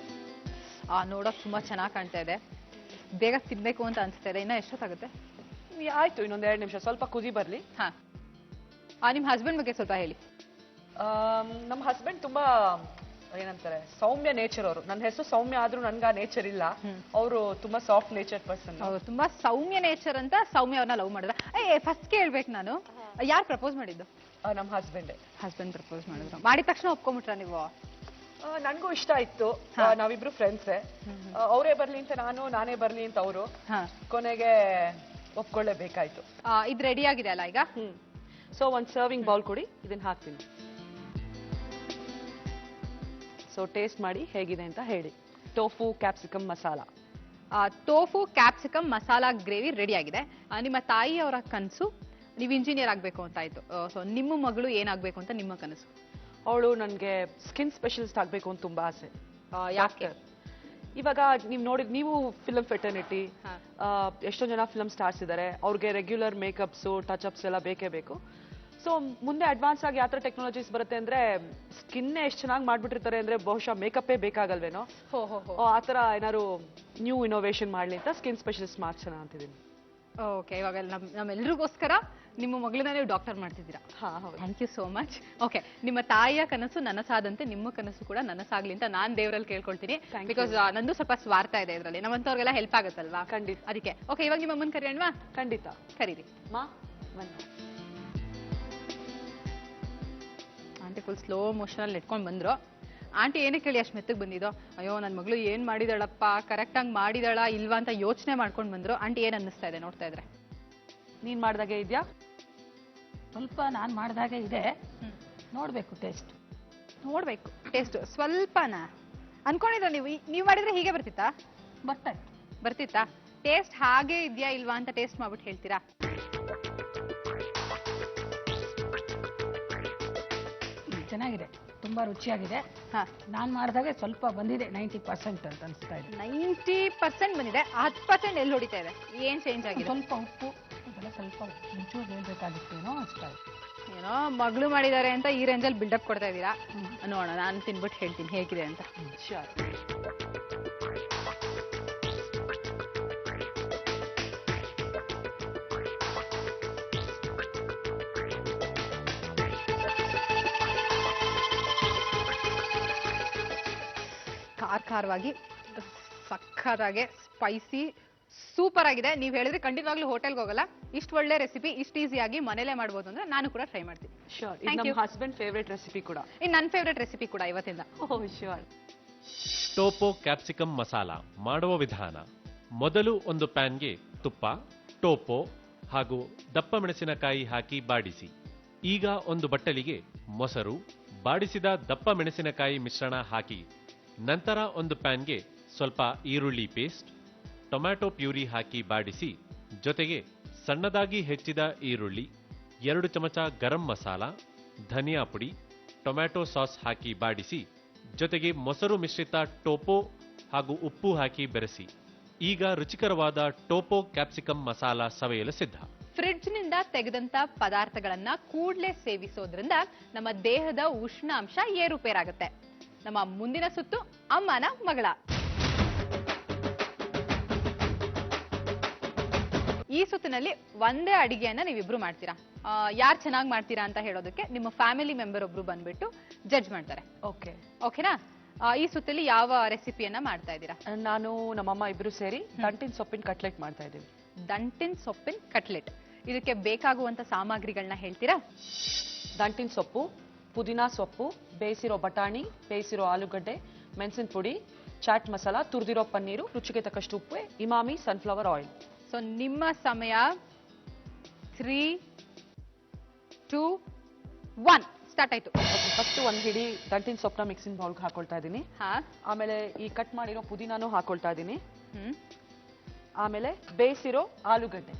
ನೋಡೋಕೆ ತುಂಬಾ ಚೆನ್ನಾಗಿ ಕಾಣ್ತಾ ಇದೆ, ಬೇಗ ತಿನ್ಬೇಕು ಅಂತ ಅನ್ಸ್ತಾ ಇದೆ. ಇನ್ನ ಎಷ್ಟೊತ್ತಾಗುತ್ತೆ? ಆಯ್ತು, ಇನ್ನೊಂದ್ 2 ನಿಮಿಷ, ಸ್ವಲ್ಪ ಕುದಿ ಬರ್ಲಿ. ನಿಮ್ ಹಸ್ಬೆಂಡ್ ಬಗ್ಗೆ ಸ್ವಲ್ಪ ಹೇಳಿ. ನಮ್ಮ ಹಸ್ಬೆಂಡ್ ತುಂಬಾ ಏನಂತಾರೆ, ಸೌಮ್ಯ ನೇಚರ್ ಅವರು. ನನ್ನ ಹೆಸರು ಸೌಮ್ಯ ಆದ್ರೂ ನನ್ಗೆ ಆ ನೇಚರ್ ಇಲ್ಲ. ಅವರು ತುಂಬಾ ಸಾಫ್ಟ್ ನೇಚರ್ ಪರ್ಸನ್. ತುಂಬಾ ಸೌಮ್ಯ ನೇಚರ್ ಅಂತ ಸೌಮ್ಯ ಅವ್ರನ್ನ ಲವ್ ಮಾಡಿದ್ರ? ಫಸ್ಟ್ ಕೇಳ್ಬೇಕು ನಾನು, ಯಾರು ಪ್ರಪೋಸ್ ಮಾಡಿದ್ದು? ನಮ್ಮ ಹಸ್ಬೆಂಡ್ ಪ್ರಪೋಸ್ ಮಾಡಿದ್ರು. ಮಾಡಿದ ತಕ್ಷಣ ಒಪ್ಕೊಂಡ್ಬಿಟ್ರ ನೀವು? ನನ್ಗೂ ಇಷ್ಟ ಇತ್ತು, ನಾವಿಬ್ರು ಫ್ರೆಂಡ್ಸೇ. ಅವರೇ ಬರ್ಲಿ ಅಂತ ನಾನೇ ಬರ್ಲಿ ಅಂತ ಅವರು. ಕೊನೆಗೆ ಒಪ್ಕೊಳ್ಳೇಬೇಕಾಯ್ತು. ಇದು ರೆಡಿ ಆಗಿದೆ ಅಲ್ಲ ಈಗ? ಸೊ ಒಂದು ಸರ್ವಿಂಗ್ ಬೌಲ್ ಕೊಡಿ, ಇದನ್ನ ಹಾಕ್ತೀನಿ. ಸೊ ಟೇಸ್ಟ್ ಮಾಡಿ ಹೇಗಿದೆ ಅಂತ ಹೇಳಿ. Tofu capsicum masala. Tofu capsicum masala gravy ready ಆಗಿದೆ. ನಿಮ್ಮ ತಾಯಿಯವರ ಕನಸು ನೀವು ಇಂಜಿನಿಯರ್ ಆಗ್ಬೇಕು ಅಂತ ಆಯ್ತು. ಸೊ ನಿಮ್ಮ ಮಗಳು ಏನಾಗ್ಬೇಕು ಅಂತ ನಿಮ್ಮ ಕನಸು? ಅವಳು ನನಗೆ ಸ್ಕಿನ್ ಸ್ಪೆಷಲಿಸ್ಟ್ ಆಗ್ಬೇಕು ಅಂತ ತುಂಬಾ ಆಸೆ. ಯಾಕೆ? ಇವಾಗ ನೀವು ಫಿಲಂ ಫೆಟರ್ನಿಟಿ, ಎಷ್ಟೊಂದು ಜನ ಫಿಲಂ ಸ್ಟಾರ್ಸ್ ಇದ್ದಾರೆ, ಅವ್ರಿಗೆ ರೆಗ್ಯುಲರ್ ಮೇಕಪ್ಸು, ಟಚ್ ಅಪ್ಸ್ ಎಲ್ಲ ಬೇಕೇ ಬೇಕು. ಸೊ ಮುಂದೆ ಅಡ್ವಾನ್ಸ್ ಆಗಿ ಯಾವ ಥರ ಟೆಕ್ನಾಲಜೀಸ್ ಬರುತ್ತೆ ಅಂದ್ರೆ, ಸ್ಕಿನ್ನೇ ಎಷ್ಟು ಚೆನ್ನಾಗಿ ಮಾಡ್ಬಿಟ್ಟಿರ್ತಾರೆ ಅಂದ್ರೆ ಬಹುಶಃ ಮೇಕಪ್ಪೇ ಬೇಕಾಗಲ್ವೇನೋ. ಆ ಥರ ಏನಾದ್ರು ನ್ಯೂ ಇನೋವೇಷನ್ ಮಾಡಲಿ ಅಂತ ಸ್ಕಿನ್ ಸ್ಪೆಷಲಿಸ್ಟ್ ಮಾಡ್ಸೋಣ ಅಂತಿದ್ದೀನಿ. ಓಕೆ, ಇವಾಗ ನಮ್ಮೆಲ್ರಿಗೋಸ್ಕರ ನಿಮ್ಮ ಮಗಳನ್ನ ನೀವು ಡಾಕ್ಟರ್ ಮಾಡ್ತಿದ್ದೀರಾ? Thank you so much. Okay, ನಿಮ್ಮ ತಾಯಿಯ ಕನಸು ನನಸಾದಂತೆ ನಿಮ್ಮ ಕನಸು ಕೂಡ ನನಸಾಗ್ಲಿ ಅಂತ ನಾನು ದೇವರಲ್ಲಿ ಕೇಳ್ಕೊಳ್ತೀನಿ. ಬಿಕಾಸ್ ನಂದು ಸ್ವಲ್ಪ ಸ್ವಾರ್ಥ ಇದೆ ಇದರಲ್ಲಿ, ನಮ್ಮಂತವ್ರಿಗೆಲ್ಲ ಹೆಲ್ಪ್ ಆಗುತ್ತಲ್ವಾ? ಖಂಡಿತ, ಅದಕ್ಕೆ. ಓಕೆ, ಇವಾಗ ನಿಮ್ಮ ಅಮ್ಮನ ಕರೆಯೋಣವಾ? ಖಂಡಿತ ಕರೀರಿ. ಆಂಟಿ ಫುಲ್ ಸ್ಲೋ ಮೋಷನಲ್ಲಿ ನೆಟ್ಕೊಂಡು ಬಂದ್ರು. ಆಂಟಿ ಏನಕ್ಕೆ ಕೇಳಿ ಅಷ್ಟು ಮೆತ್ತಗೆ ಬಂದಿದ್ದೋ? ಅಯ್ಯೋ ನನ್ನ ಮಗಳು ಏನ್ ಮಾಡಿದಾಳಪ್ಪ, ಕರೆಕ್ಟಾಗಿ ಮಾಡಿದಾಳ ಇಲ್ವಾ ಅಂತ ಯೋಚನೆ ಮಾಡ್ಕೊಂಡು ಬಂದ್ರು. ಆಂಟಿ ಏನ್ ಅನ್ನಿಸ್ತಾ ಇದೆ ನೋಡ್ತಾ ಇದ್ರೆ? ನೀನ್ ಮಾಡ್ದಾಗೆ ಇದೆಯಾ? ಸ್ವಲ್ಪ ನಾನು ಮಾಡಿದಾಗೆ ಇದೆ, ನೋಡ್ಬೇಕು ಟೇಸ್ಟ್. ನೋಡ್ಬೇಕು ಟೇಸ್ಟ್ ಸ್ವಲ್ಪನಾ? ಅನ್ಕೊಂಡಿದ್ರ ನೀವು ಮಾಡಿದ್ರೆ ಹೀಗೆ ಬರ್ತಿತ್ತಾ? ಬರ್ತಿತ್ತಾ? ಟೇಸ್ಟ್ ಹಾಗೆ ಇದೆಯಾ ಇಲ್ವಾ ಅಂತ ಟೇಸ್ಟ್ ಮಾಡ್ಬಿಟ್ಟು ಹೇಳ್ತೀರಾ? ಚೆನ್ನಾಗಿದೆ, ತುಂಬಾ ರುಚಿಯಾಗಿದೆ. ನಾನ್ ಮಾಡಿದಾಗ ಸ್ವಲ್ಪ ಬಂದಿದೆ, 90% ಅಂತ ಅನಿಸ್ತಾ ಇದೆ. 90% ಬಂದಿದೆ, 10% ಎಲ್ಲಿ ಹೊಡಿತಾ ಇದೆ? ಏನ್ ಚೇಂಜ್ ಆಗಿದೆ? ಸ್ವಲ್ಪ ಉಪ್ಪು ಇದೆಲ್ಲ ಸ್ವಲ್ಪ ಮುಂಚೂರು ಹೇಳ್ಬೇಕಾಗಿತ್ತೇನೋ ಅನಿಸ್ತಾ ಇದೆ. ಏನೋ ಮಗಳು ಮಾಡಿದ್ದಾರೆ ಅಂತ ಈ ರೇಂಜಲ್ಲಿ ಬಿಲ್ಡಪ್ ಕೊಡ್ತಾ ಇದ್ದೀರಾ. ನೋಡೋಣ, ನಾನು ತಿನ್ಬಿಟ್ಟು ಹೇಳ್ತೀನಿ ಹೇಗಿದೆ ಅಂತ. ಶ್ಯೂರ್. ಖಾರವಾಗಿ ಸಕ್ಕತ್ತಾಗೆ ಸ್ಪೈಸಿ ಸೂಪರ್ ಆಗಿದೆ. ನೀವು ಹೇಳಿದ್ರೆ ಖಂಡಿತವಾಗ್ಲೂ ಹೋಟೆಲ್ಗೆ ಹೋಗಲ್ಲ. ಇಷ್ಟು ಒಳ್ಳೆ ರೆಸಿಪಿ ಇಷ್ಟು ಈಸಿಯಾಗಿ ಮನೇಲೆ ಮಾಡ್ಬೋದು ಅಂದ್ರೆ ನಾನು ಕೂಡ ಟ್ರೈ ಮಾಡ್ತೀನಿ. ಶ್ಯೂರ್. ಇದು ನಮ್ಮ ಹಸ್ಬೆಂಡ್ ಫೇವರೇಟ್ ರೆಸಿಪಿ ಕೂಡ. ಇದು ನನ್ನ ಫೇವರೇಟ್ ರೆಸಿಪಿ ಕೂಡ ಇವತ್ತಿಂದ. ಓಹ್ ಶ್ಯೂರ್. ಟೋಪೋ ಕ್ಯಾಪ್ಸಿಕಮ್ ಮಸಾಲ ಮಾಡುವ ವಿಧಾನ. ಮೊದಲು ಒಂದು ಪ್ಯಾನ್ಗೆ ತುಪ್ಪ, ಟೋಪೋ ಹಾಗೂ ದಪ್ಪ ಮೆಣಸಿನಕಾಯಿ ಹಾಕಿ ಬಾಡಿಸಿ. ಈಗ ಒಂದು ಬಟ್ಟಲಿಗೆ ಮೊಸರು, ಬಾಡಿಸಿದ ದಪ್ಪ ಮೆಣಸಿನಕಾಯಿ ಮಿಶ್ರಣ ಹಾಕಿ. ನಂತರ ಒಂದು ಪ್ಯಾನ್ಗೆ ಸ್ವಲ್ಪ ಈರುಳ್ಳಿ ಪೇಸ್ಟ್, ಟೊಮ್ಯಾಟೊ ಪ್ಯೂರಿ ಹಾಕಿ ಬಾಡಿಸಿ. ಜೊತೆಗೆ ಸಣ್ಣದಾಗಿ ಹೆಚ್ಚಿದ ಈರುಳ್ಳಿ, 2 ಚಮಚ ಗರಂ ಮಸಾಲ, ಧನಿಯಾ ಪುಡಿ, ಟೊಮ್ಯಾಟೊ ಸಾಸ್ ಹಾಕಿ ಬಾಡಿಸಿ. ಜೊತೆಗೆ ಮೊಸರು ಮಿಶ್ರಿತ ಟೋಪೋ ಹಾಗೂ ಉಪ್ಪು ಹಾಕಿ ಬೆರೆಸಿ. ಈಗ ರುಚಿಕರವಾದ ಟೋಪೋ ಕ್ಯಾಪ್ಸಿಕಮ್ ಮಸಾಲ ಸವೆಯಲು ಸಿದ್ಧ. ಫ್ರಿಡ್ಜ್ನಿಂದ ತೆಗೆದಂತ ಪದಾರ್ಥಗಳನ್ನ ಕೂಡಲೇ ಸೇವಿಸೋದ್ರಿಂದ ನಮ್ಮ ದೇಹದ ಉಷ್ಣಾಂಶ ಏರುಪೇರಾಗುತ್ತೆ. ನಮ್ಮ ಮುಂದಿನ ಸುತ್ತು ಅಮ್ಮನ ಮಗಳ. ಈ ಸುತ್ತಿನಲ್ಲಿ ಒಂದೇ ಅಡಿಗೆಯನ್ನ ನೀವಿಬ್ರು ಮಾಡ್ತೀರಾ. ಯಾರು ಚೆನ್ನಾಗಿ ಮಾಡ್ತೀರಾ ಅಂತ ಹೇಳೋದಕ್ಕೆ ನಿಮ್ಮ ಫ್ಯಾಮಿಲಿ ಮೆಂಬರ್ ಒಬ್ರು ಬಂದ್ಬಿಟ್ಟು ಜಡ್ಜ್ ಮಾಡ್ತಾರೆ. ಓಕೆನಾ? ಈ ಸುತ್ತಲ್ಲಿ ಯಾವ ರೆಸಿಪಿಯನ್ನ ಮಾಡ್ತಾ ಇದ್ದೀರಾ? ನಾನು ನಮ್ಮಮ್ಮ ಇಬ್ರು ಸೇರಿ ದಂಟಿನ ಸೊಪ್ಪಿನ ಕಟ್ಲೆಟ್ ಮಾಡ್ತಾ ಇದ್ದೀವಿ. ದಂಟಿನ ಸೊಪ್ಪಿನ ಕಟ್ಲೆಟ್. ಇದಕ್ಕೆ ಬೇಕಾಗುವಂತ ಸಾಮಗ್ರಿಗಳನ್ನ ಹೇಳ್ತೀರಾ? ದಂಟಿನ ಸೊಪ್ಪು, ಪುದೀನಾ ಸೊಪ್ಪು, ಬೇಯಿಸಿರೋ ಬಟಾಣಿ, ಬೇಯಿಸಿರೋ ಆಲೂಗಡ್ಡೆ, ಮೆಣಸಿನ ಪುಡಿ, ಚಾಟ್ ಮಸಾಲ, ತುರಿದಿರೋ ಪನ್ನೀರು, ರುಚಿಗೆ ತಕ್ಕಷ್ಟು ಉಪ್ಪು, ಇಮಾಮಿ ಸನ್ಫ್ಲವರ್ ಆಯಿಲ್. ಸೊ ನಿಮ್ಮ ಸಮಯ 3, 2, 1 ಸ್ಟಾರ್ಟ್ ಆಯ್ತು. ಫಸ್ಟ್ ಒಂದು ಹಿಡಿ ದಂಟಿನ ಸೊಪ್ಪನ್ನ ಮಿಕ್ಸಿಂಗ್ ಬೌಲ್ಗೆ ಹಾಕೊಳ್ತಾ ಇದ್ದೀನಿ. ಆಮೇಲೆ ಈ ಕಟ್ ಮಾಡಿರೋ ಪುದೀನಾನು ಹಾಕೊಳ್ತಾ ಇದ್ದೀನಿ. ಆಮೇಲೆ ಬೇಯಿಸಿರೋ ಆಲೂಗಡ್ಡೆ,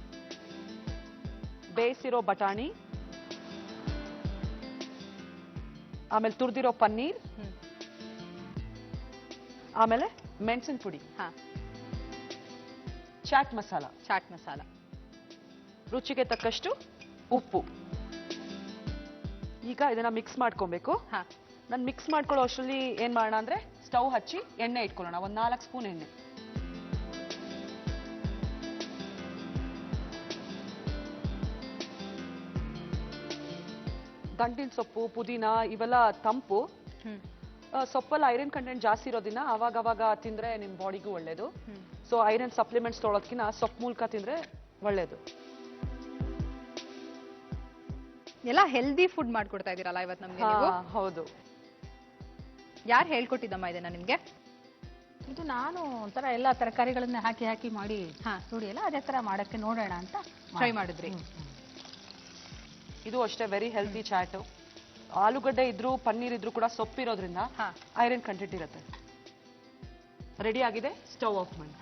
ಬೇಯಿಸಿರೋ ಬಟಾಣಿ, ಆಮೇಲೆ ತುರಿದಿರೋ ಪನ್ನೀರ್, ಆಮೇಲೆ ಮೆಣಸಿನ ಪುಡಿ, ಚಾಟ್ ಮಸಾಲ, ರುಚಿಗೆ ತಕ್ಕಷ್ಟು ಉಪ್ಪು. ಈಗ ಇದನ್ನ ಮಿಕ್ಸ್ ಮಾಡ್ಕೊಬೇಕು. ನಾನು ಮಿಕ್ಸ್ ಮಾಡ್ಕೊಳ್ಳೋ ಅಷ್ಟರಲ್ಲಿ ಏನ್ ಮಾಡೋಣ ಅಂದ್ರೆ ಸ್ಟವ್ ಹಚ್ಚಿ ಎಣ್ಣೆ ಇಟ್ಕೊಳ್ಳೋಣ. ಒಂದು 4 ಸ್ಪೂನ್ ಎಣ್ಣೆ. ದಂಟಿನ ಸೊಪ್ಪು, ಪುದೀನಾ ಇವೆಲ್ಲ ತಂಪು. ಸೊಪ್ಪಲ್ಲಿ ಐರನ್ ಕಂಟೆಂಟ್ ಜಾಸ್ತಿ ಇರೋದಿನ ಅವಾಗ ತಿಂದ್ರೆ ನಿಮ್ ಬಾಡಿಗೂ ಒಳ್ಳೇದು. ಸೊ ಐರನ್ ಸಪ್ಲಿಮೆಂಟ್ಸ್ ತೊಳೋದ್ಕಿನ್ನ ಸೊಪ್ಪು ಮೂಲಕ ತಿಂದ್ರೆ ಒಳ್ಳೇದು. ಎಲ್ಲ ಹೆಲ್ದಿ ಫುಡ್ ಮಾಡ್ಕೊಡ್ತಾ ಇದೀರಲ್ಲ ಇವತ್ತು ನಮ್ಗೆ ನೀವು? ಹೌದು. ಯಾರು ಹೇಳ್ಕೊಟ್ಟಿದ್ದಮ್ಮ ಇದನ್ನ ನಿಮ್ಗೆ? ಇದು ನಾನು ಒಂಥರ ಎಲ್ಲ ತರಕಾರಿಗಳನ್ನ ಹಾಕಿ ಮಾಡಿ ನೋಡಿ ಎಲ್ಲ ಅದೇ ತರ ಮಾಡಕ್ಕೆ ನೋಡೋಣ ಅಂತ ಟ್ರೈ ಮಾಡಿದ್ರಿ. ಇದು ಅಷ್ಟೇ ವೆರಿ ಹೆಲ್ತಿ ಚಾಟ್. ಆಲೂಗಡ್ಡೆ ಇದ್ರು ಪನ್ನೀರ್ ಇದ್ರು ಕೂಡ ಸೊಪ್ಪಿರೋದ್ರಿಂದ ಐರನ್ ಕಂಟೆಂಟ್ ಇರುತ್ತೆ. ರೆಡಿ ಆಗಿದೆ, ಸ್ಟವ್ ಆಫ್ ಮಾಡಿ.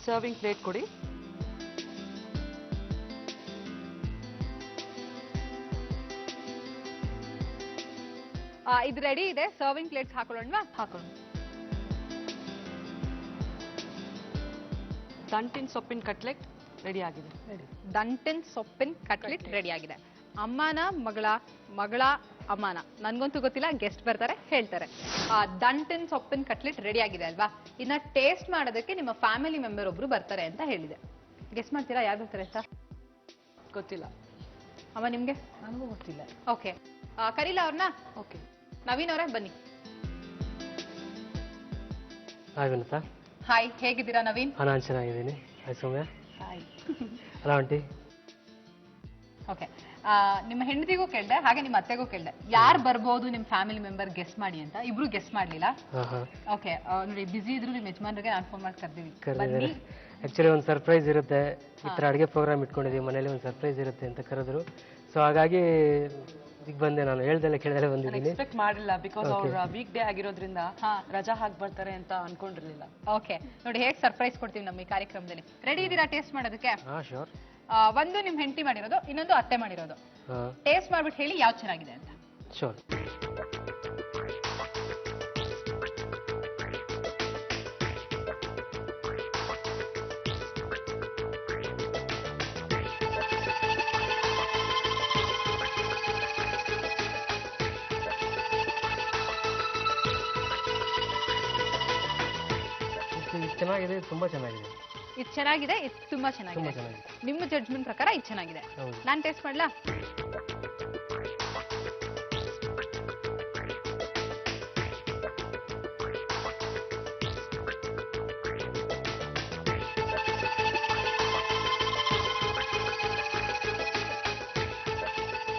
ಸರ್ವಿಂಗ್ ಪ್ಲೇಟ್ ಕೊಡಿ. ಇದು ರೆಡಿ ಇದೆ. ಸರ್ವಿಂಗ್ ಪ್ಲೇಟ್ಸ್ ಹಾಕೊಳ್ಳೋಣವಾ? ಹಾಕೊಳ್ಳೋಣ. ದಂಟಿನ ಸೊಪ್ಪಿನ ಕಟ್ಲೆಟ್ ರೆಡಿ ಆಗಿದೆ. ದಂಟಿನ ಸೊಪ್ಪಿನ ಕಟ್ಲೆಟ್ ರೆಡಿ ಆಗಿದೆ. ಅಮ್ಮನ ಮಗಳ ಅಮ್ಮನ ನನ್ಗಂತೂ ಗೊತ್ತಿಲ್ಲ, ಗೆಸ್ಟ್ ಬರ್ತಾರೆ ಹೇಳ್ತಾರೆ. ದಂಟಿನ ಸೊಪ್ಪಿನ ಕಟ್ಲೆಟ್ ರೆಡಿ ಆಗಿದೆ ಅಲ್ವಾ? ಇನ್ನ ಟೇಸ್ಟ್ ಮಾಡೋದಕ್ಕೆ ನಿಮ್ಮ ಫ್ಯಾಮಿಲಿ ಮೆಂಬರ್ ಒಬ್ರು ಬರ್ತಾರೆ ಅಂತ ಹೇಳಿದೆ. ಗೆಸ್ಟ್ ಮಾಡ್ತೀರಾ ಯಾರು ಬರ್ತಾರೆ ಅಂತ? ಗೊತ್ತಿಲ್ಲ ಅಮ್ಮ ನಿಮ್ಗೆ? ನನಗೂ ಗೊತ್ತಿಲ್ಲ. ಓಕೆ, ಕರೀಲಾ ಅವ್ರನ್ನ? ಓಕೆ, ನವೀನ್ ಅವರೇ ಬನ್ನಿ. ಹಾಯ್ ವಿನತಾ. ಹಾಯ್, ಹೇಗಿದ್ದೀರಾ ನವೀನ್? ನಾನು ಚೆನ್ನಾಗಿದ್ದೀನಿ. Hi Soumya. Hi. Hello aunty. Okay, ನಿಮ್ಮ ಹೆಂಡತಿಗೂ ಕೇಳ್ದೆ, ಹಾಗೆ ನಿಮ್ಮ ಅತ್ತೆಗೂ ಕೇಳ್ದೆ ಯಾರು ಬರ್ಬೋದು ನಿಮ್ ಫ್ಯಾಮಿಲಿ ಮೆಂಬರ್ ಗೆಸ್ಟ್ ಮಾಡಿ ಅಂತ. ಇಬ್ರು ಗೆಸ್ಟ್ ಮಾಡ್ಲಿಲ್ಲ. ಓಕೆ, ನೋಡಿ ಬಿಸಿ ಇದ್ರು ನಿಮ್ ಯಜಮಾನ್ರಿಗೆ ನಾನು ಫೋನ್ ಮಾಡಿ ಕರ್ದಿವಿ. ಆಕ್ಚುಲಿ ಒಂದು ಸರ್ಪ್ರೈಸ್ ಇರುತ್ತೆ, ಈ ತರ ಅಡುಗೆ ಪ್ರೋಗ್ರಾಮ್ ಇಟ್ಕೊಂಡಿದೀವಿ ಮನೇಲಿ, ಒಂದು ಸರ್ಪ್ರೈಸ್ ಇರುತ್ತೆ ಅಂತ ಕರೆದ್ರು. ಸೊ ಹಾಗಾಗಿ ಇದಕ್ಕೆ ಬಂದೆ, ನಾನು ಹೇಳ್ದಲ್ಲೇ ಕೇಳ್ದಲ್ಲೇ ನಾನು ಬಂದಿದ್ದೀನಿ. ಎಕ್ಸ್ಪೆಕ್ಟ್ ಮಾಡಿಲ್ಲ, ಬಿಕಾಸ್ ಅವ್ರ ವೀಕ್ ಡೇ ಆಗಿರೋದ್ರಿಂದ ರಜಾ ಹಾಕಿ ಬರ್ತಾರೆ ಅಂತ ಅನ್ಕೊಂಡಿರ್ಲಿಲ್ಲ. ಓಕೆ, ನೋಡಿ ಹೇಗೆ ಸರ್ಪ್ರೈಸ್ ಕೊಡ್ತೀವಿ ನಮ್ಮ ಈ ಕಾರ್ಯಕ್ರಮದಲ್ಲಿ. ರೆಡಿ ಇದ್ದೀರಾ ಟೇಸ್ಟ್ ಮಾಡೋದಕ್ಕೆ? ಹಾಂ ಶೋರ್. ಒಂದು ನಿಮ್ ಹೆಂಡತಿ ಮಾಡಿರೋದು, ಇನ್ನೊಂದು ಅತ್ತೆ ಮಾಡಿರೋದು. ಹಾಂ ಟೇಸ್ಟ್ ಮಾಡ್ಬಿಟ್ಟು ಹೇಳಿ ಯಾವ್ದು ಚೆನ್ನಾಗಿದೆ ಅಂತ. ಶೋರ್. ಇದು ಚೆನ್ನಾಗಿದೆ, ತುಂಬ ಚೆನ್ನಾಗಿದೆ. ಇದು ಚೆನ್ನಾಗಿದೆ, ಇದು ತುಂಬಾ ತುಂಬ ಚೆನ್ನಾಗಿದೆ. ಚೆನ್ನಾಗಿದೆ. ನಿಮ್ಮ ಜಡ್ಜ್ಮೆಂಟ್ ಪ್ರಕಾರ ಇದು ಚೆನ್ನಾಗಿದೆ. ಹೌದು. ನಾನು ಟೇಸ್ಟ್ ಮಾಡ್ಲಾ?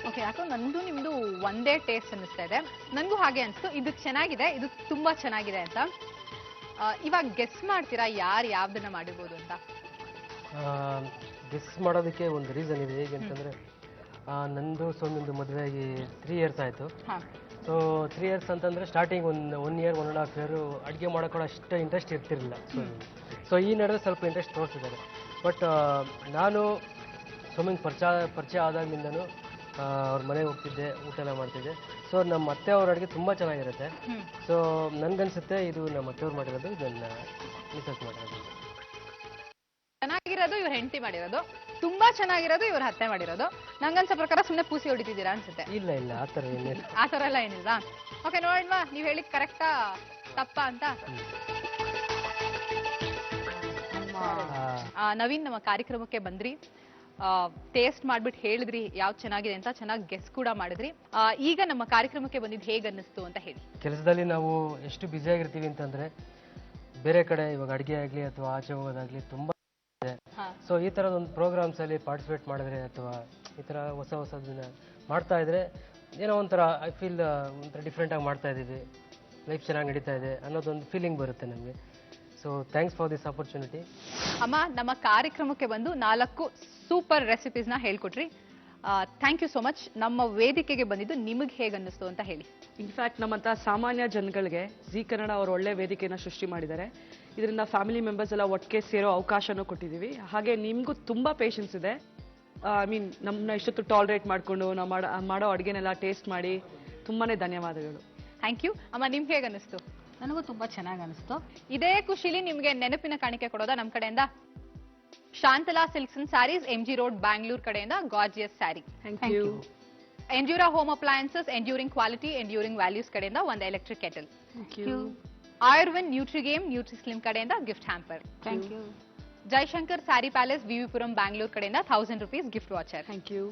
ಓಕೆ, ಯಾಕೋ ನಂದು ನಿಮ್ದು ಒಂದೇ ಟೇಸ್ಟ್ ಅನ್ನಿಸ್ತಾ ಇದೆ. ನನಗೂ ಹಾಗೆ ಅನಿಸ್ತು, ಇದು ಚೆನ್ನಾಗಿದೆ, ಇದು ತುಂಬಾ ಚೆನ್ನಾಗಿದೆ ಅಂತ. ಇವಾಗ ಗೆಸ್ ಮಾಡ್ತೀರಾ ಯಾರು ಯಾವ್ದನ್ನ ಮಾಡಿರ್ಬೋದು ಅಂತ? ಗೆಸ್ ಮಾಡೋದಕ್ಕೆ ಒಂದು ರೀಸನ್ ಇದೆ. ಹೇಗೆಂತಂದರೆ ನಂದು ಸೌಮ್ಯಂದು ಮದುವೆ ಆಗಿ 3 ಇಯರ್ಸ್ ಆಯಿತು. ಸೊ 3 ಇಯರ್ಸ್ ಅಂತಂದರೆ ಸ್ಟಾರ್ಟಿಂಗ್ ಒಂದು 1 ಇಯರ್ 1.5 ಇಯರು ಅಡುಗೆ ಮಾಡೋಕ್ಕೆ ಅಷ್ಟು ಇಂಟ್ರೆಸ್ಟ್ ಇರ್ತಿರಲಿಲ್ಲ. ಸೊ ಈ ನಡುವೆ ಸ್ವಲ್ಪ ಇಂಟ್ರೆಸ್ಟ್ ತೋರಿಸಿದ್ದಾರೆ. ಬಟ್ ನಾನು ಸೌಮ್ಯಂಗೆ ಪರಿಚಯ ಆದಾಗಿಂದನೂ ಅವ್ರ ಮನೆಗೆ ಹೋಗ್ತಿದ್ದೆ, ಊಟ ಎಲ್ಲ ಮಾಡ್ತಿದ್ದೆ. ಸೊ ನಮ್ಮ ಅತ್ತೆ ಅವ್ರ ಅಡುಗೆ ತುಂಬ ಚೆನ್ನಾಗಿರುತ್ತೆ. ಸೊ ನನಗನ್ಸುತ್ತೆ ಇದು ನಮ್ಮ ಅತ್ತೆಯವ್ರು ಮಾಡಿರೋದು, ಇದನ್ನು ರಿಸರ್ಚ್ ಮಾಡಿರೋದು. ಚೆನ್ನಾಗಿರೋದು ಇವ್ರ ಹೆಂಡತಿ ಮಾಡಿರೋದು, ತುಂಬಾ ಚೆನ್ನಾಗಿರೋದು ಇವ್ರ ಅತ್ತೆ ಮಾಡಿರೋದು. ನಂಗನ್ಸೋ ಪ್ರಕಾರ ಸುಮ್ಮನೆ ಪೂಸಿ ಹೊಡಿತಿದ್ದೀರಾ ಅನ್ಸುತ್ತೆ. ಇಲ್ಲ ಇಲ್ಲ, ಆ ಥರ ಏನಿಲ್ಲ. ಆ ಥರ ಎಲ್ಲ ಏನಿಲ್ಲ. ಓಕೆ, ನೋಡಲ್ವಾ ನೀವು ಹೇಳಿದ್ ಕರೆಕ್ಟಾ ತಪ್ಪಾ ಅಂತ. ನವೀನ್, ನಮ್ಮ ಕಾರ್ಯಕ್ರಮಕ್ಕೆ ಬಂದ್ರಿ, ಟೇಸ್ಟ್ ಮಾಡ್ಬಿಟ್ಟು ಹೇಳಿದ್ರಿ ಯಾವ್ದು ಚೆನ್ನಾಗಿದೆ ಅಂತ, ಚೆನ್ನಾಗಿ ಗೆಸ್ ಕೂಡ ಮಾಡಿದ್ರಿ. ಈಗ ನಮ್ಮ ಕಾರ್ಯಕ್ರಮಕ್ಕೆ ಬಂದಿದ್ದು ಹೇಗೆ ಅನ್ನಿಸ್ತು ಅಂತ ಹೇಳಿ. ಕೆಲಸದಲ್ಲಿ ನಾವು ಎಷ್ಟು ಬ್ಯುಸಿಯಾಗಿರ್ತೀವಿ ಅಂತಂದರೆ ಬೇರೆ ಕಡೆ ಇವಾಗ ಅಡುಗೆ ಆಗಲಿ ಅಥವಾ ಆಚೆ ಹೋಗೋದಾಗಲಿ ತುಂಬ ಇದೆ. ಸೊ ಈ ಥರದ ಒಂದು ಪ್ರೋಗ್ರಾಮ್ಸಲ್ಲಿ ಪಾರ್ಟಿಸಿಪೇಟ್ ಮಾಡಿದ್ರೆ ಅಥವಾ ಈ ಥರ ಹೊಸದನ್ನ ಮಾಡ್ತಾ ಇದ್ರೆ ಏನೋ ಒಂಥರ ಐ ಫೀಲ್ ಒಂಥರ ಡಿಫ್ರೆಂಟಾಗಿ ಮಾಡ್ತಾ ಇದ್ದೀವಿ, ಲೈಫ್ ಚೆನ್ನಾಗಿ ನಡೀತಾ ಇದೆ ಅನ್ನೋದೊಂದು ಫೀಲಿಂಗ್ ಬರುತ್ತೆ ನಮಗೆ. So thanks for this opportunity. ಅಮ್ಮ, ನಮ್ಮ ಕಾರ್ಯಕ್ರಮಕ್ಕೆ ಬಂದು 4 ಸೂಪರ್ ರೆಸಿಪೀಸ್ನ ಹೇಳ್ಕೊಟ್ರಿ. Thank you so much. ನಮ್ಮ ವೇದಿಕೆಗೆ ಬಂದಿದ್ದು ನಿಮಗೆ ಹೇಗೆ ಅನ್ನಿಸ್ತು ಅಂತ ಹೇಳಿ. ಇನ್ಫ್ಯಾಕ್ಟ್ ನಮ್ಮಂಥ ಸಾಮಾನ್ಯ ಜನಗಳಿಗೆ ಜಿ ಕನ್ನಡ ಅವರು ಒಳ್ಳೆ ವೇದಿಕೆನ ಸೃಷ್ಟಿ ಮಾಡಿದ್ದಾರೆ. ಇದರಿಂದ ಫ್ಯಾಮಿಲಿ ಮೆಂಬರ್ಸ್ ಎಲ್ಲ ಒಟ್ಟಿಗೆ ಸೇರೋ ಅವಕಾಶನೂ ಕೊಟ್ಟಿದ್ದೀವಿ. ಹಾಗೆ ನಿಮಗೂ ತುಂಬ ಪೇಷನ್ಸ್ ಇದೆ. ಐ ಮೀನ್ ನಮ್ಮನ್ನ ಇಷ್ಟೊತ್ತು ಟಾಲರೇಟ್ ಮಾಡಿಕೊಂಡು ನಾವು ಮಾಡೋ ಅಡುಗೆನೆಲ್ಲ ಟೇಸ್ಟ್ ಮಾಡಿ ತುಂಬಾ ಧನ್ಯವಾದಗಳು. Thank you. ಅಮ್ಮ, ನಿಮ್ಗೆ ಹೇಗೆ ಅನ್ನಿಸ್ತು? ನನಗೂ ತುಂಬ ಚೆನ್ನಾಗಿ ಅನಿಸ್ತು. ಇದೇ ಖುಷಿಲಿ ನಿಮ್ಗೆ ನೆನಪಿನ ಕಾಣಿಕೆ ಕೊಡೋದಾ ನಮ್ಮ ಕಡೆಯಿಂದ? Shantala silks and saris, MG road, Bangalore ಕಡೆಯಿಂದ gorgeous sari. Thank you. Endura home appliances, enduring quality, enduring values ಕಡೆಯಿಂದ ಒಂದು electric kettle. Thank you. Ayurven Nutrigain Nutrislim ಕಡೆಯಿಂದ gift hamper. Thank you. Jaishankar sari palace, VV Puram, Bangalore ಕಡೆಯಿಂದ 1000 rupees gift voucher. Thank you.